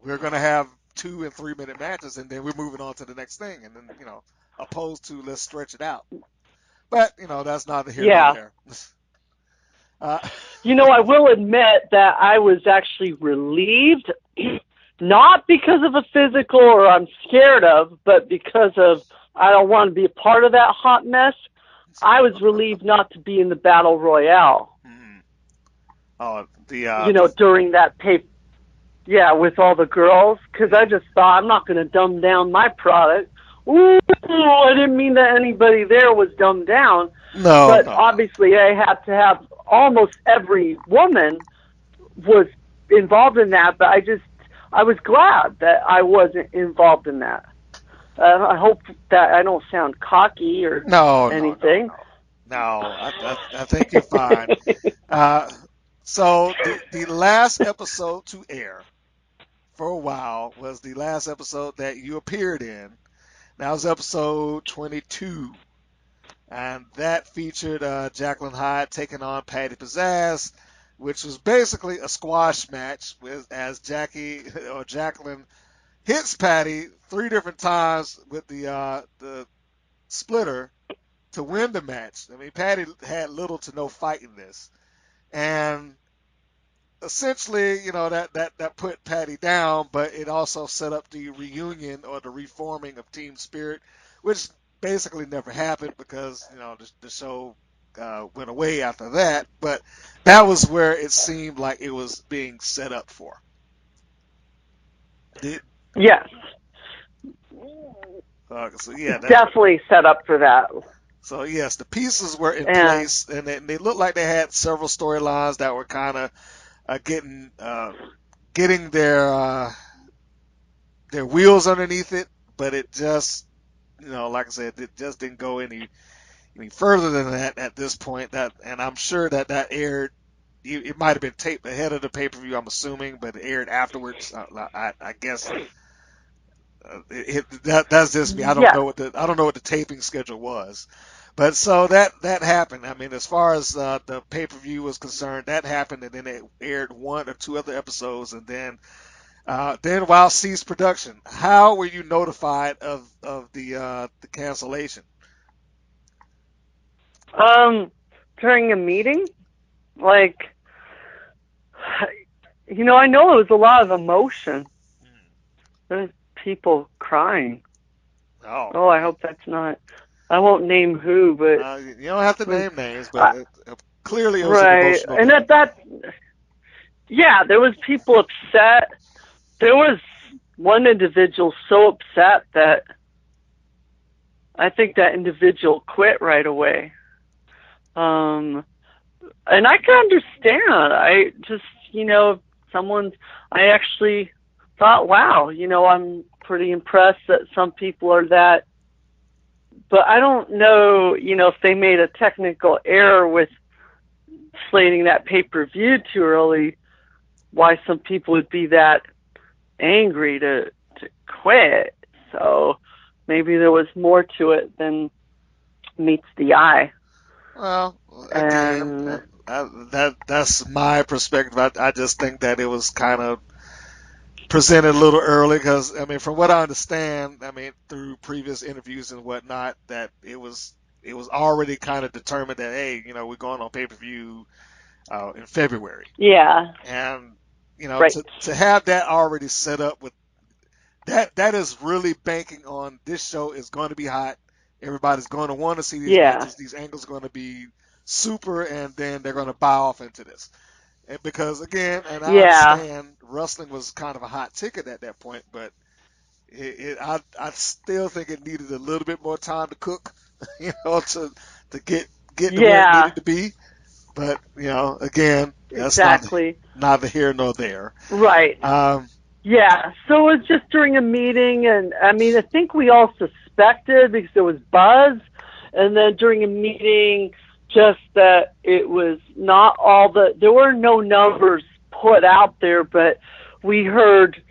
we're going to have 2 and 3 minute matches, and then we're moving on to the next thing. And then, opposed to let's stretch it out. But, that's neither here nor there. I will admit that I was actually relieved, not because of a physical or I'm scared of, but because of I don't want to be a part of that hot mess. I was relieved not to be in the Battle Royale. During that with all the girls, because I just thought I'm not going to dumb down my product. Ooh, I didn't mean that anybody there was dumbed down. But obviously I had to have almost every woman was involved in that, but I was glad that I wasn't involved in that. I hope that I don't sound cocky or anything. No, I think you're fine. So the last episode to air for a while was the last episode that you appeared in. That was episode 22. And that featured Jacklyn Hyde taking on Patty Pizzazz, which was basically a squash match as Jacklyn hits Patty 3 different times with the splitter to win the match. I mean, Patty had little to no fight in this, and essentially, that put Patty down, but it also set up the reunion or the reforming of Team Spirit, which basically never happened because the show went away after that. But that was where it seemed like it was being set up for. Yes. Definitely set up for that. So yes, the pieces were in place, and they looked like they had several storylines that were kind of getting their wheels underneath it, but it just, like I said, it just didn't go any further than that at this point. And I'm sure that aired. It might have been taped ahead of the pay-per-view, I'm assuming, but it aired afterwards. I guess that's just me. I don't know what the taping schedule was. But so that happened. I mean, as far as the pay-per-view was concerned, that happened, and then it aired 1 or 2 other episodes, and then WoW ceased production. How were you notified of the cancellation? During a meeting, I know it was a lot of emotion. There's people crying. Oh, I hope that's not. I won't name who, but you don't have to name names, but clearly it was right. an emotional. And there was people upset. There was one individual so upset that I think that individual quit right away. And I can understand. I just, I actually thought, wow, I'm pretty impressed that some people are that. But I don't know, if they made a technical error with slating that pay-per-view too early, why some people would be that angry to quit. So maybe there was more to it than meets the eye. Well, again, that's my perspective. I just think that it was kind of presented a little early because, I mean, from what I understand, through previous interviews and whatnot, that it was already kind of determined that, hey, we're going on pay-per-view in February. Yeah. And, right. to have that already set up with that is really banking on this show is going to be hot. Everybody's going to want to see these matches. These angles are going to be super, and then they're going to buy off into this. And because, again, and I understand wrestling was kind of a hot ticket at that point, but I still think it needed a little bit more time to cook, to get to where it needed to be. But, again, that's neither here nor there. Right. So it was just during a meeting, and I think we all suspected because there was buzz, and then during a meeting, just that it was not there were no numbers put out there, but we heard,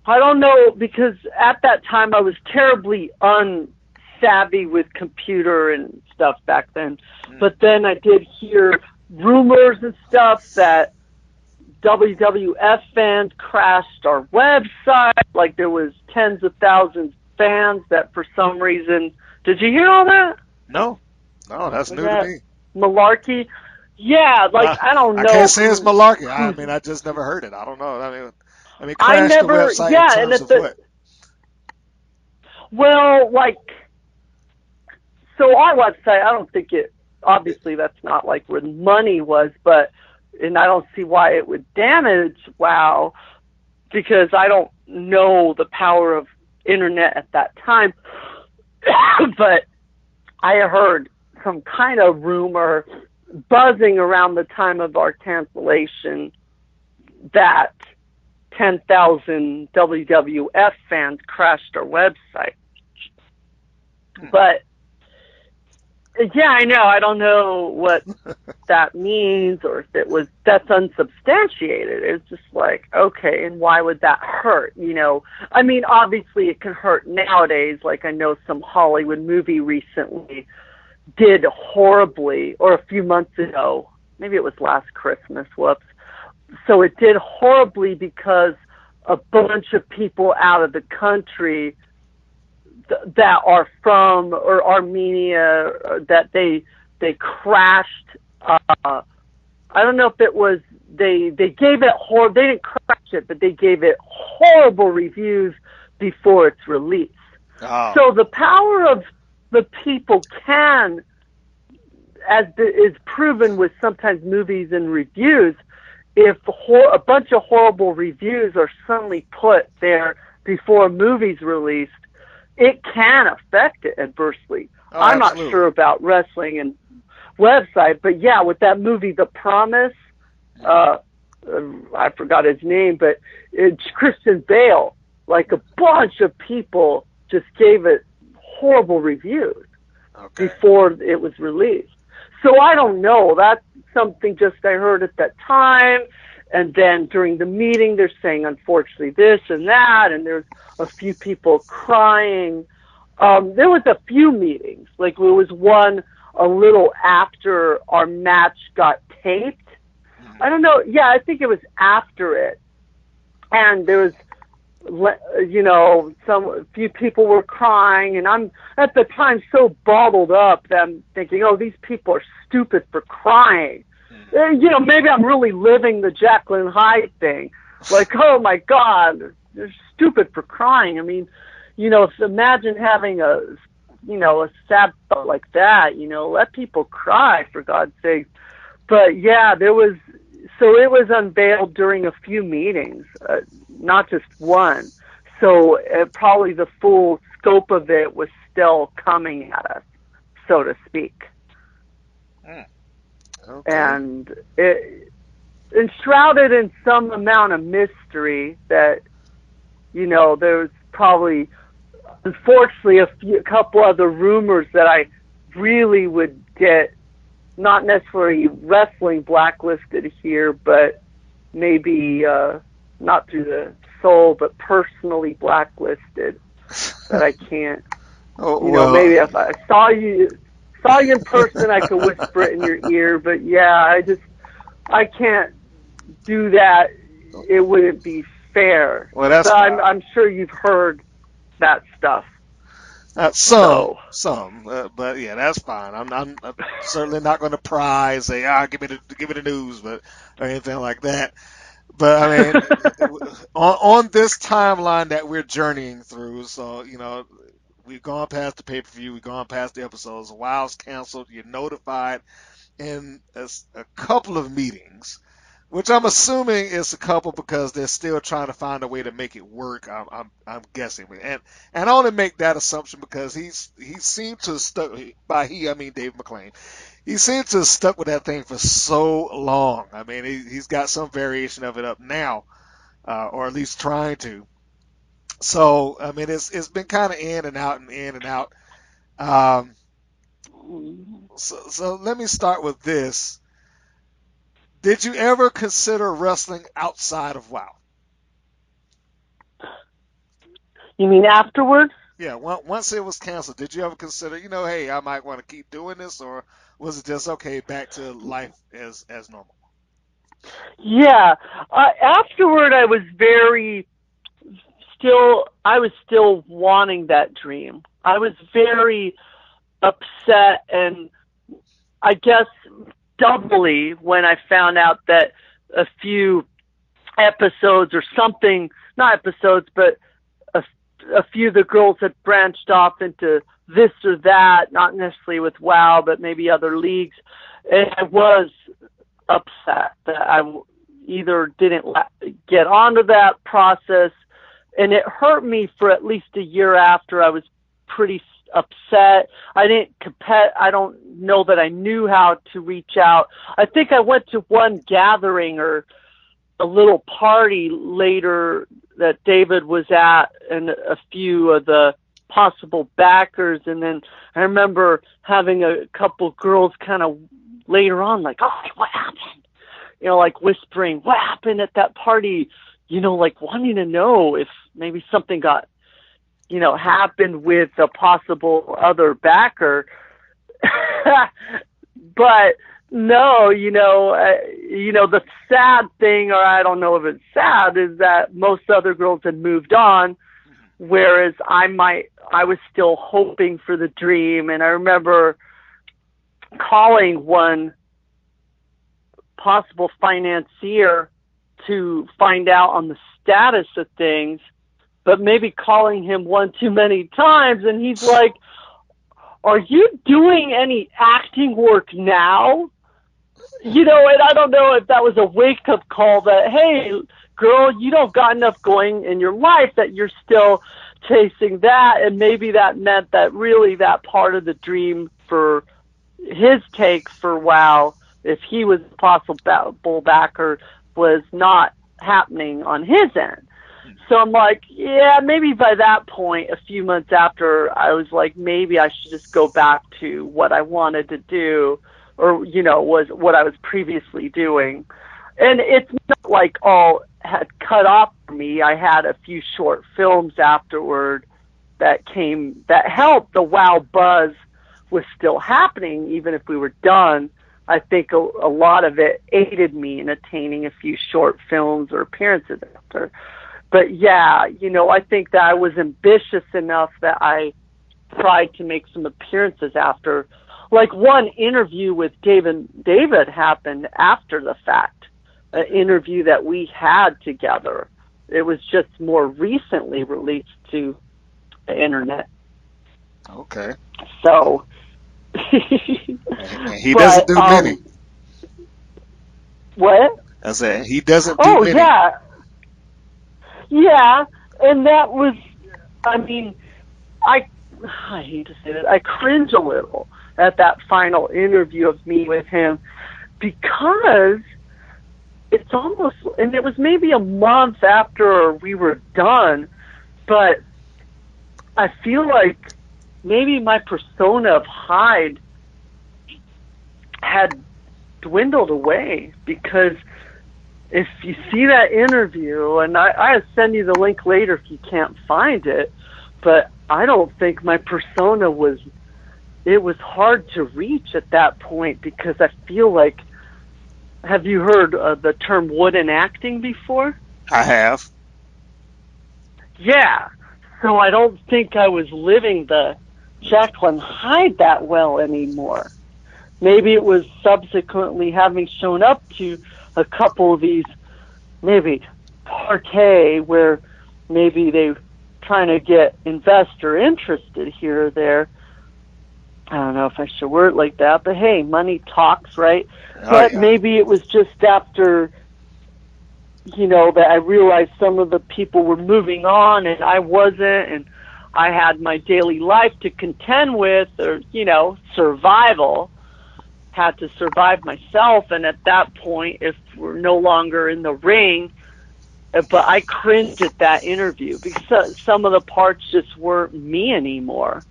I don't know, because at that time I was terribly unsavvy with computer and stuff back then, but then I did hear rumors and stuff that WWF fans crashed our website, like there was tens of thousands of fans that for some reason, did you hear all that? No, that's new to me. Malarkey? Yeah, I don't know. I can't say it's malarkey. I just never heard it. I don't know. Crash the website in terms of what? Well, so our website, I don't think obviously that's not where the money was, and I don't see why it would damage WoW, because I don't know the power of internet at that time. But I heard some kind of rumor buzzing around the time of our cancellation that 10,000 WWF fans crashed our website. But yeah, I know. I don't know what that means, or if that's unsubstantiated. It's just like, okay, and why would that hurt? I mean, obviously it can hurt nowadays. Like I know some Hollywood movie recently did horribly, or a few months ago, maybe it was last Christmas, whoops. So it did horribly because a bunch of people out of the country that are from or Armenia, that they crashed. I don't know if it was they gave it they didn't crash it, but they gave it horrible reviews before its release. Oh. So the power of the people can, is proven with sometimes movies and reviews. If a bunch of horrible reviews are suddenly put there before a movie's released, it can affect it adversely. Oh, I'm absolutely. not sure about wrestling and website, but yeah, with that movie, The Promise, I forgot his name, but it's Christian Bale. Like a bunch of people just gave it horrible reviews before it was released. So I don't know. That's something just I heard at that time. And then during the meeting, they're saying, unfortunately, this and that. And there's a few people crying. There was a few meetings. Like there was one a little after our match got taped. I don't know. Yeah, I think it was after it. And there was, a few people were crying, and I'm at the time so bottled up that I'm thinking, oh, these people are stupid for crying. Maybe I'm really living the Jacklyn Hyde thing. Like, oh my God, they're stupid for crying. I mean, imagine having a sad thought like that, let people cry, for God's sake. But yeah, it was unveiled during a few meetings, not just one. So probably the full scope of it was still coming at us, so to speak. Okay. And it enshrouded in some amount of mystery that, there's probably, unfortunately, a couple other rumors that I really would get, not necessarily wrestling blacklisted here, but maybe not through the soul, but personally blacklisted, that I can't. Maybe if I saw you in person, I could whisper it in your ear. But yeah, I can't do that. It wouldn't be fair. Well, that's so I'm sure you've heard that stuff. Some, but yeah, that's fine. I'm certainly not going to pry and say, give me the news, or anything like that. But I mean, on this timeline that we're journeying through, so we've gone past the pay-per-view, we've gone past the episodes. WoW's canceled. You're notified in a couple of meetings, which I'm assuming is a couple because they're still trying to find a way to make it work. I'm guessing, and I only make that assumption because he seemed to have stuck. By he, I mean Dave McClain. He seems to have stuck with that thing for so long. I mean, he's got some variation of it up now, or at least trying to. So I mean, it's been kind of in and out and in and out. So let me start with this. Did you ever consider wrestling outside of WoW? You mean afterwards? Yeah, once it was canceled, did you ever consider, hey, I might want to keep doing this, or was it just okay, back to life as normal? Yeah, afterward, I was still wanting that dream. I was very upset, and I guess doubly when I found out that a few episodes or something, not episodes, but a few of the girls had branched off into this or that, not necessarily with WoW, but maybe other leagues. And I was upset that I either didn't get onto that process, and it hurt me for at least a year after. I was pretty upset. I don't know that I knew how to reach out. I think I went to one gathering or a little party later that David was at, and a few of the possible backers. And then I remember having a couple girls kind of later on, like, oh, what happened? You know, like whispering, what happened at that party? You know, like wanting to know if maybe something got, you know, happened with a possible other backer. But no, the sad thing, or I don't know if it's sad, is that most other girls had moved on, whereas I was still hoping for the dream. And I remember calling one possible financier to find out on the status of things, but maybe calling him one too many times. And he's like, are you doing any acting work now? You know, and I don't know if that was a wake-up call that, hey, girl, you don't got enough going in your life that you're still chasing that. And maybe that meant that really that part of the dream for his take for WoW, if he was a possible backer, was not happening on his end. So I'm like, yeah, maybe by that point, a few months after, I was like, maybe I should just go back to what I wanted to do, or, you know, was what I was previously doing. And it's not like all had cut off for me. I had a few short films afterward that helped. The WoW buzz was still happening, even if we were done. I think a lot of it aided me in attaining a few short films or appearances after. But yeah, you know, I think that I was ambitious enough that I tried to make some appearances after. Like one interview with David happened after the fact, an interview that we had together. It was just more recently released to the internet. Okay. So. And he doesn't do many. What? I said he doesn't do many. Yeah. Yeah, and that was, I mean, I hate to say that, I cringe a little at that final interview of me with him, because it's almost, and it was maybe a month after we were done, but I feel like maybe my persona of Hyde had dwindled away, because if you see that interview, and I'll send you the link later if you can't find it, but I don't think my persona it was hard to reach at that point, because I feel like, have you heard the term wooden acting before? I have. Yeah. So I don't think I was living the Jacklyn Hyde that well anymore. Maybe it was subsequently having shown up to a couple of these, maybe parquet, where maybe they trying to get investor interested here or there. I don't know if I should word it like that, but hey, money talks, right? But maybe it was just after, you know, that I realized some of the people were moving on and I wasn't, and I had my daily life to contend with, or, you know, survival. Had to survive myself, and at that point, if we're no longer in the ring, but I cringed at that interview because some of the parts just weren't me anymore.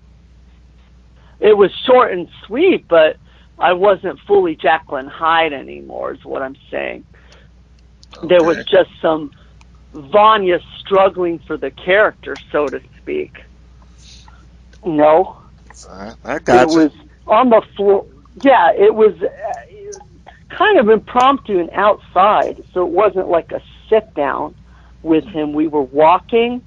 It was short and sweet, but I wasn't fully Jacklyn Hyde anymore, is what I'm saying. Okay. There was just some Vanya struggling for the character, so to speak. No. I got you. It was on the floor. Yeah, it was kind of impromptu and outside, so it wasn't like a sit down with him. We were walking.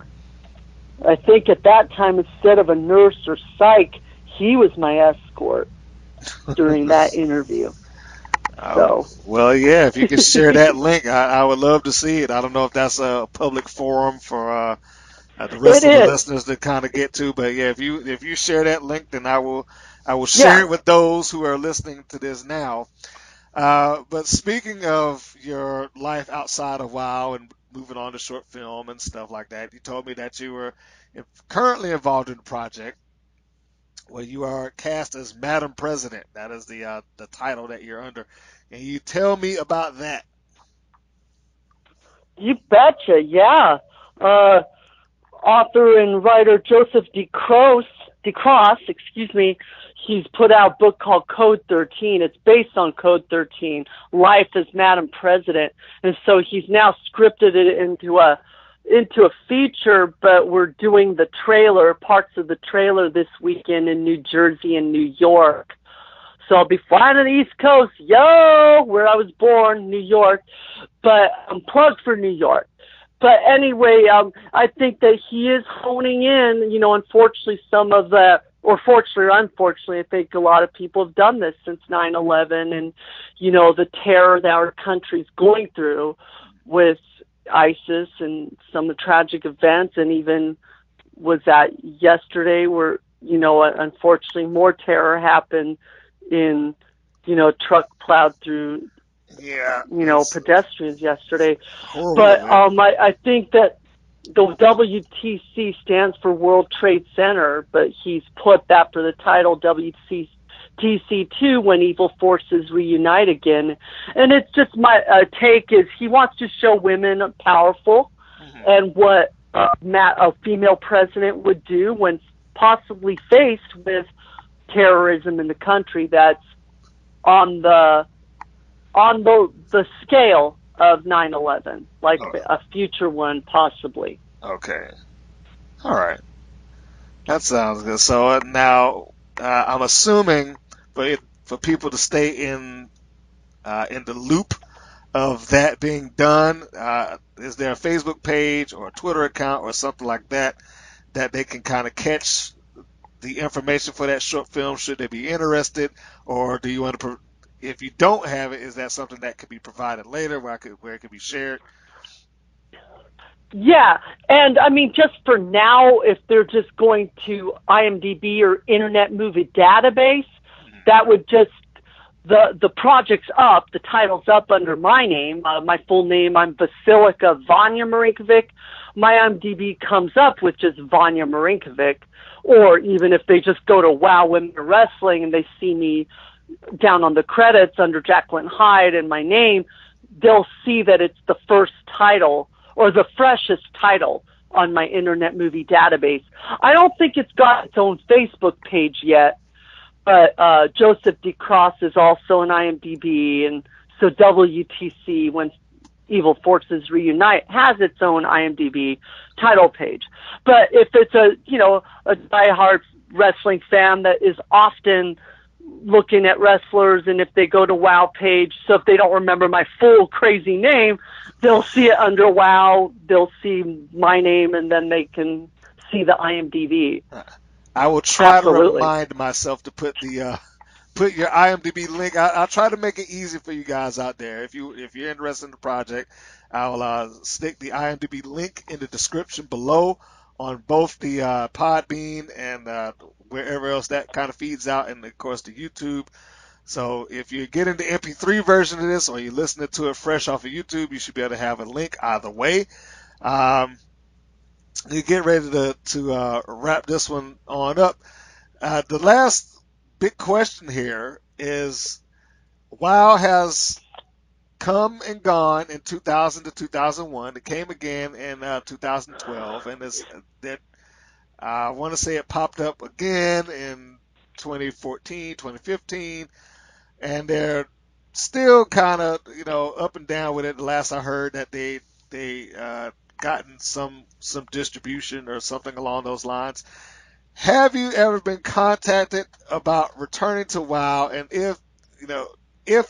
I think at that time, instead of a nurse or psych, he was my escort during that interview. So. Well, yeah, if you could share that link, I would love to see it. I don't know if that's a public forum for the rest of the listeners to kind of get to, but yeah, if you share that link, then I will share it with those who are listening to this now. But speaking of your life outside of WoW and moving on to short film and stuff like that, you told me that you were currently involved in a project where you are cast as Madam President. That is the title that you're under. Can you tell me about that? You betcha, yeah. Author and writer Joseph DeCross, he's put out a book called Code 13. It's based on Code 13, Life as Madam President. And so he's now scripted it into a feature, but we're doing the parts of the trailer this weekend in New Jersey and New York. So I'll be flying to the East Coast, where I was born, New York, but I'm plugged for New York. But anyway, I think that he is honing in, unfortunately fortunately or unfortunately, I think a lot of people have done this since 9/11 and, the terror that our country's going through with ISIS and some of the tragic events, and even was that yesterday where, unfortunately more terror happened in, truck plowed through, pedestrians yesterday. Horrible, but man. I think that the WTC stands for World Trade Center, but he's put that for the title WTC2, when evil forces reunite again. And it's just my take is he wants to show women powerful and what a female president would do when possibly faced with terrorism in the country that's on the scale of 9/11, like a future one possibly. Okay. All right. That sounds good. So now I'm assuming for people to stay in the loop of that being done, is there a Facebook page or a Twitter account or something like that they can kind of catch the information for that short film should they be interested, or do you want to? If you don't have it, is that something that could be provided later where it could be shared? Yeah, and I mean, just for now, if they're just going to IMDb or Internet Movie Database, that would just the project's up, the title's up under my name, my full name. I'm Vasilika Vanya Marinkovic. My IMDb comes up with just Vanya Marinkovic, or even if they just go to Wow Women in Wrestling and they see me down on the credits under Jacklyn Hyde and my name, they'll see that it's the first title or the freshest title on my Internet Movie Database. I don't think it's got its own Facebook page yet, but Joseph DeCross is also an IMDb, and so WTC, When Evil Forces Reunite, has its own IMDb title page. But if it's a diehard wrestling fan that is often looking at wrestlers, and if they go to WoW page, so if they don't remember my full crazy name, they'll see it under WoW, they'll see my name, and then they can see the IMDb. I will try Absolutely. to remind myself to put your IMDb link. I'll try to make it easy for you guys out there. If you're interested in the project, I'll stick the IMDb link in the description below on both the Podbean and wherever else that kind of feeds out, and of course the YouTube. So if you're getting the MP3 version of this or you're listening to it fresh off of YouTube, you should be able to have a link either way. You get ready to wrap this one on up. The last big question here is, WoW has come and gone in 2000 to 2001. It came again in 2012, and I want to say it popped up again in 2014, 2015, and they're still kind of up and down with it. The last I heard that they gotten some distribution or something along those lines. Have you ever been contacted about returning to WoW, and if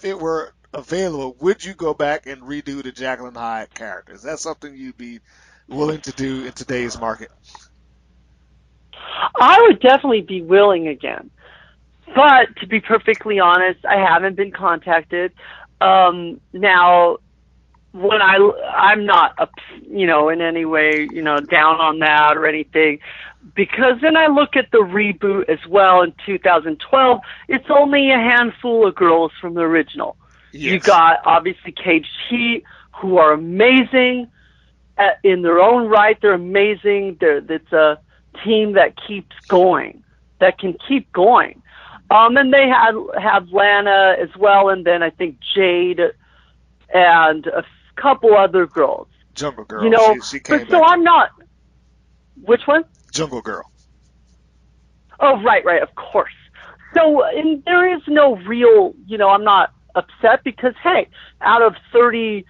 it were available, would you go back and redo the Jacklyn Hyde character? Is that something you'd be willing to do in today's market? I would definitely be willing again. But to be perfectly honest, I haven't been contacted. Now, when I'm not, in any way, down on that or anything, because then I look at the reboot as well in 2012. It's only a handful of girls from the original. Yes. You got obviously Caged Heat, who are amazing in their own right. They're amazing. It's a team that keeps going, that can keep going. And they have Lana as well, and then I think Jade and a couple other girls. Jungle Girl. You know, she came but so back. I'm not. Which one? Jungle Girl. Oh, right, of course. So, and there is no real, you know, I'm not upset because, hey, out of 30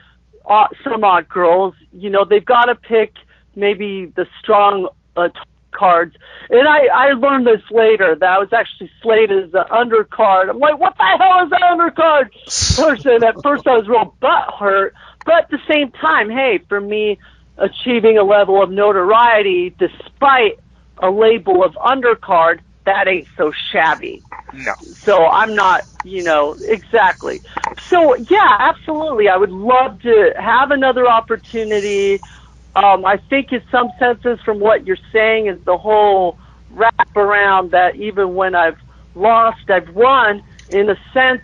some odd girls, you know, they've got to pick maybe the strong cards. And I learned this later, that I was actually slated as an undercard. I'm like, what the hell is an undercard person? At first I was real butthurt, but at the same time, hey, for me, achieving a level of notoriety despite a label of undercard, that ain't so shabby. No. So I'm not, you know, exactly. So, yeah, absolutely. I would love to have another opportunity. I think in some senses from what you're saying is the whole wrap around that even when I've lost, I've won. In a sense,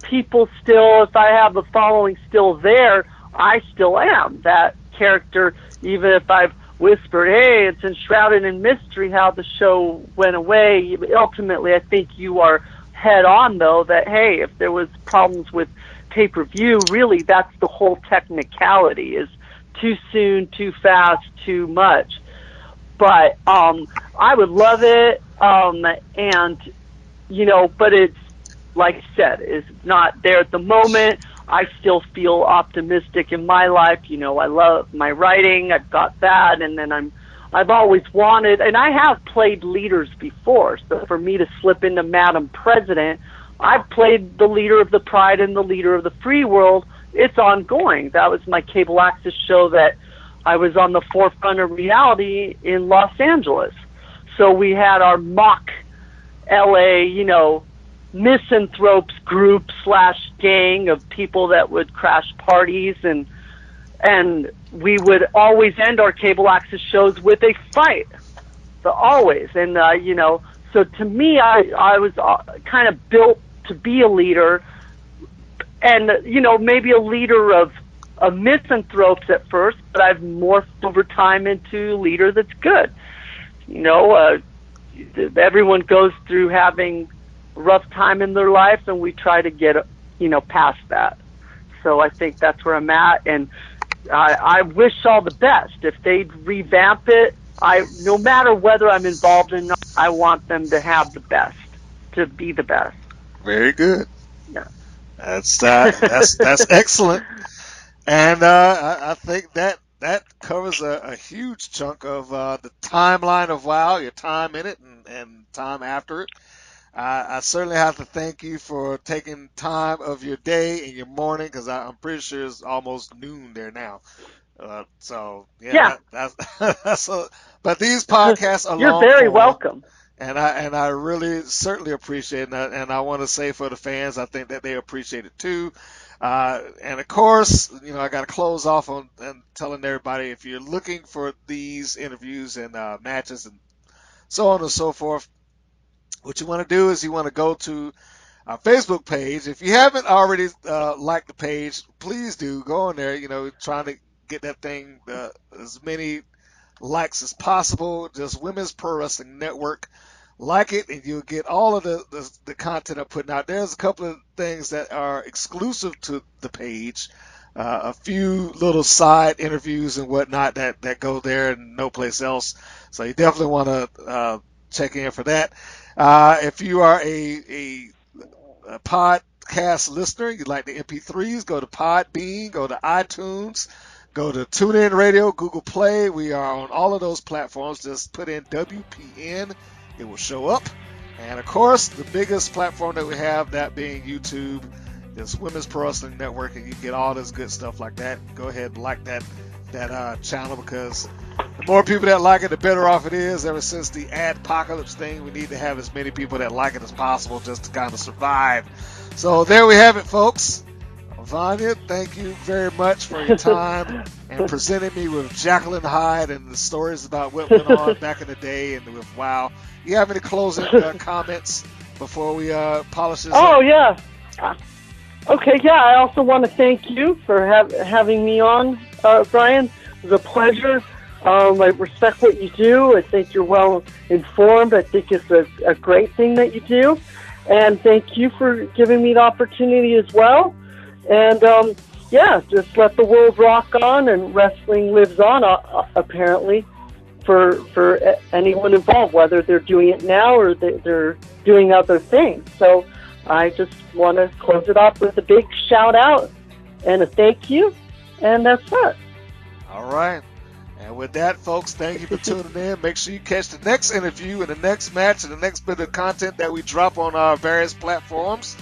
people still, if I have the following still there, I still am that character, even if I've whispered, hey, it's enshrouded in mystery how the show went away. Ultimately, I think you are head on, though, that, hey, if there was problems with pay-per-view, really that's the whole technicality, is too soon, too fast, too much. But I would love it, and, you know, but it's, like I said, is not there at the moment. I still feel optimistic in my life. You know, I love my writing. I've got that. And then I've always wanted, and I have played leaders before. So for me to slip into Madam President, I've played the leader of the Pride and the leader of the Free World. It's ongoing. That was my cable access show that I was on the forefront of reality in Los Angeles. So we had our mock LA, you know, misanthropes group / gang of people that would crash parties, and we would always end our cable access shows with a fight. So always. And you know, so to me, I was kind of built to be a leader, and you know, maybe a leader of misanthropes at first, but I've morphed over time into a leader that's good. You know, everyone goes through having rough time in their life, and we try to get, you know, past that. So I think that's where I'm at, and I wish all the best. If they revamp it, no matter whether I'm involved or not, I want them to have the best, to be the best. Very good. Yeah. That's excellent. And I think that covers a huge chunk of the timeline of WoW, your time in it and time after it. I certainly have to thank you for taking time of your day and your morning, because I'm pretty sure it's almost noon there now. So yeah. That's but these podcasts are You're long very form, welcome. and I really certainly appreciate it, and I want to say for the fans, I think that they appreciate it too. And of course, you know, I got to close off on and telling everybody, if you're looking for these interviews and matches and so on and so forth, what you want to do is you want to go to our Facebook page. If you haven't already liked the page, please do go on there. You know, trying to get that thing as many likes as possible. Just Women's Pro Wrestling Network. Like it, and you'll get all of the content I'm putting out. There's a couple of things that are exclusive to the page. A few little side interviews and whatnot that go there and no place else. So you definitely want to check in for that. If you are a podcast listener, you like the MP3s, go to Podbean, go to iTunes, go to TuneIn Radio, Google Play. We are on all of those platforms. Just put in WPN. It will show up. And of course, the biggest platform that we have, that being YouTube, is Women's Pro Wrestling Network, and you get all this good stuff like that. Go ahead and like that channel, because the more people that like it, the better off it is. Ever since the adpocalypse thing, we need to have as many people that like it as possible just to kind of survive. So there we have it, folks. Vanya, thank you very much for your time and presenting me with Jacklyn Hyde and the stories about what went on back in the day and with WoW. You have any closing comments before we polish this up? Yeah. Okay, yeah, I also want to thank you for having me on, Brian. It was a pleasure. I respect what you do. I think you're well informed. I think it's a great thing that you do. And thank you for giving me the opportunity as well. And, yeah, just let the world rock on, and wrestling lives on, apparently, for anyone involved, whether they're doing it now or they're doing other things. So I just want to close it off with a big shout out and a thank you, and that's it. All right. And with that, folks, thank you for tuning in. Make sure you catch the next interview and the next match and the next bit of content that we drop on our various platforms.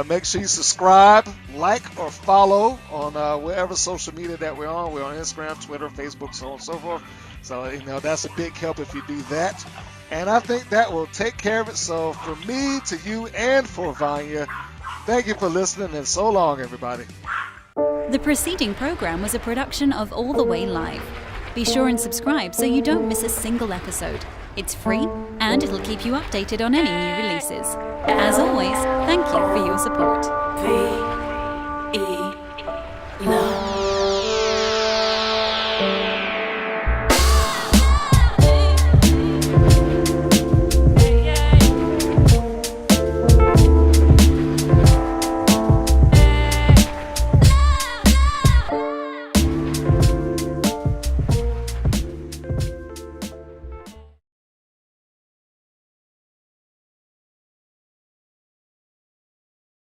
Make sure you subscribe, like, or follow on wherever social media that we're on. We're on Instagram, Twitter, Facebook, so on and so forth. So, that's a big help if you do that. And I think that will take care of it. So, from me to you and for Vanya, thank you for listening, and so long, everybody. The preceding program was a production of All the Way Live. Be sure and subscribe so you don't miss a single episode. It's free, and it'll keep you updated on any new releases. As always, thank you for your support. VE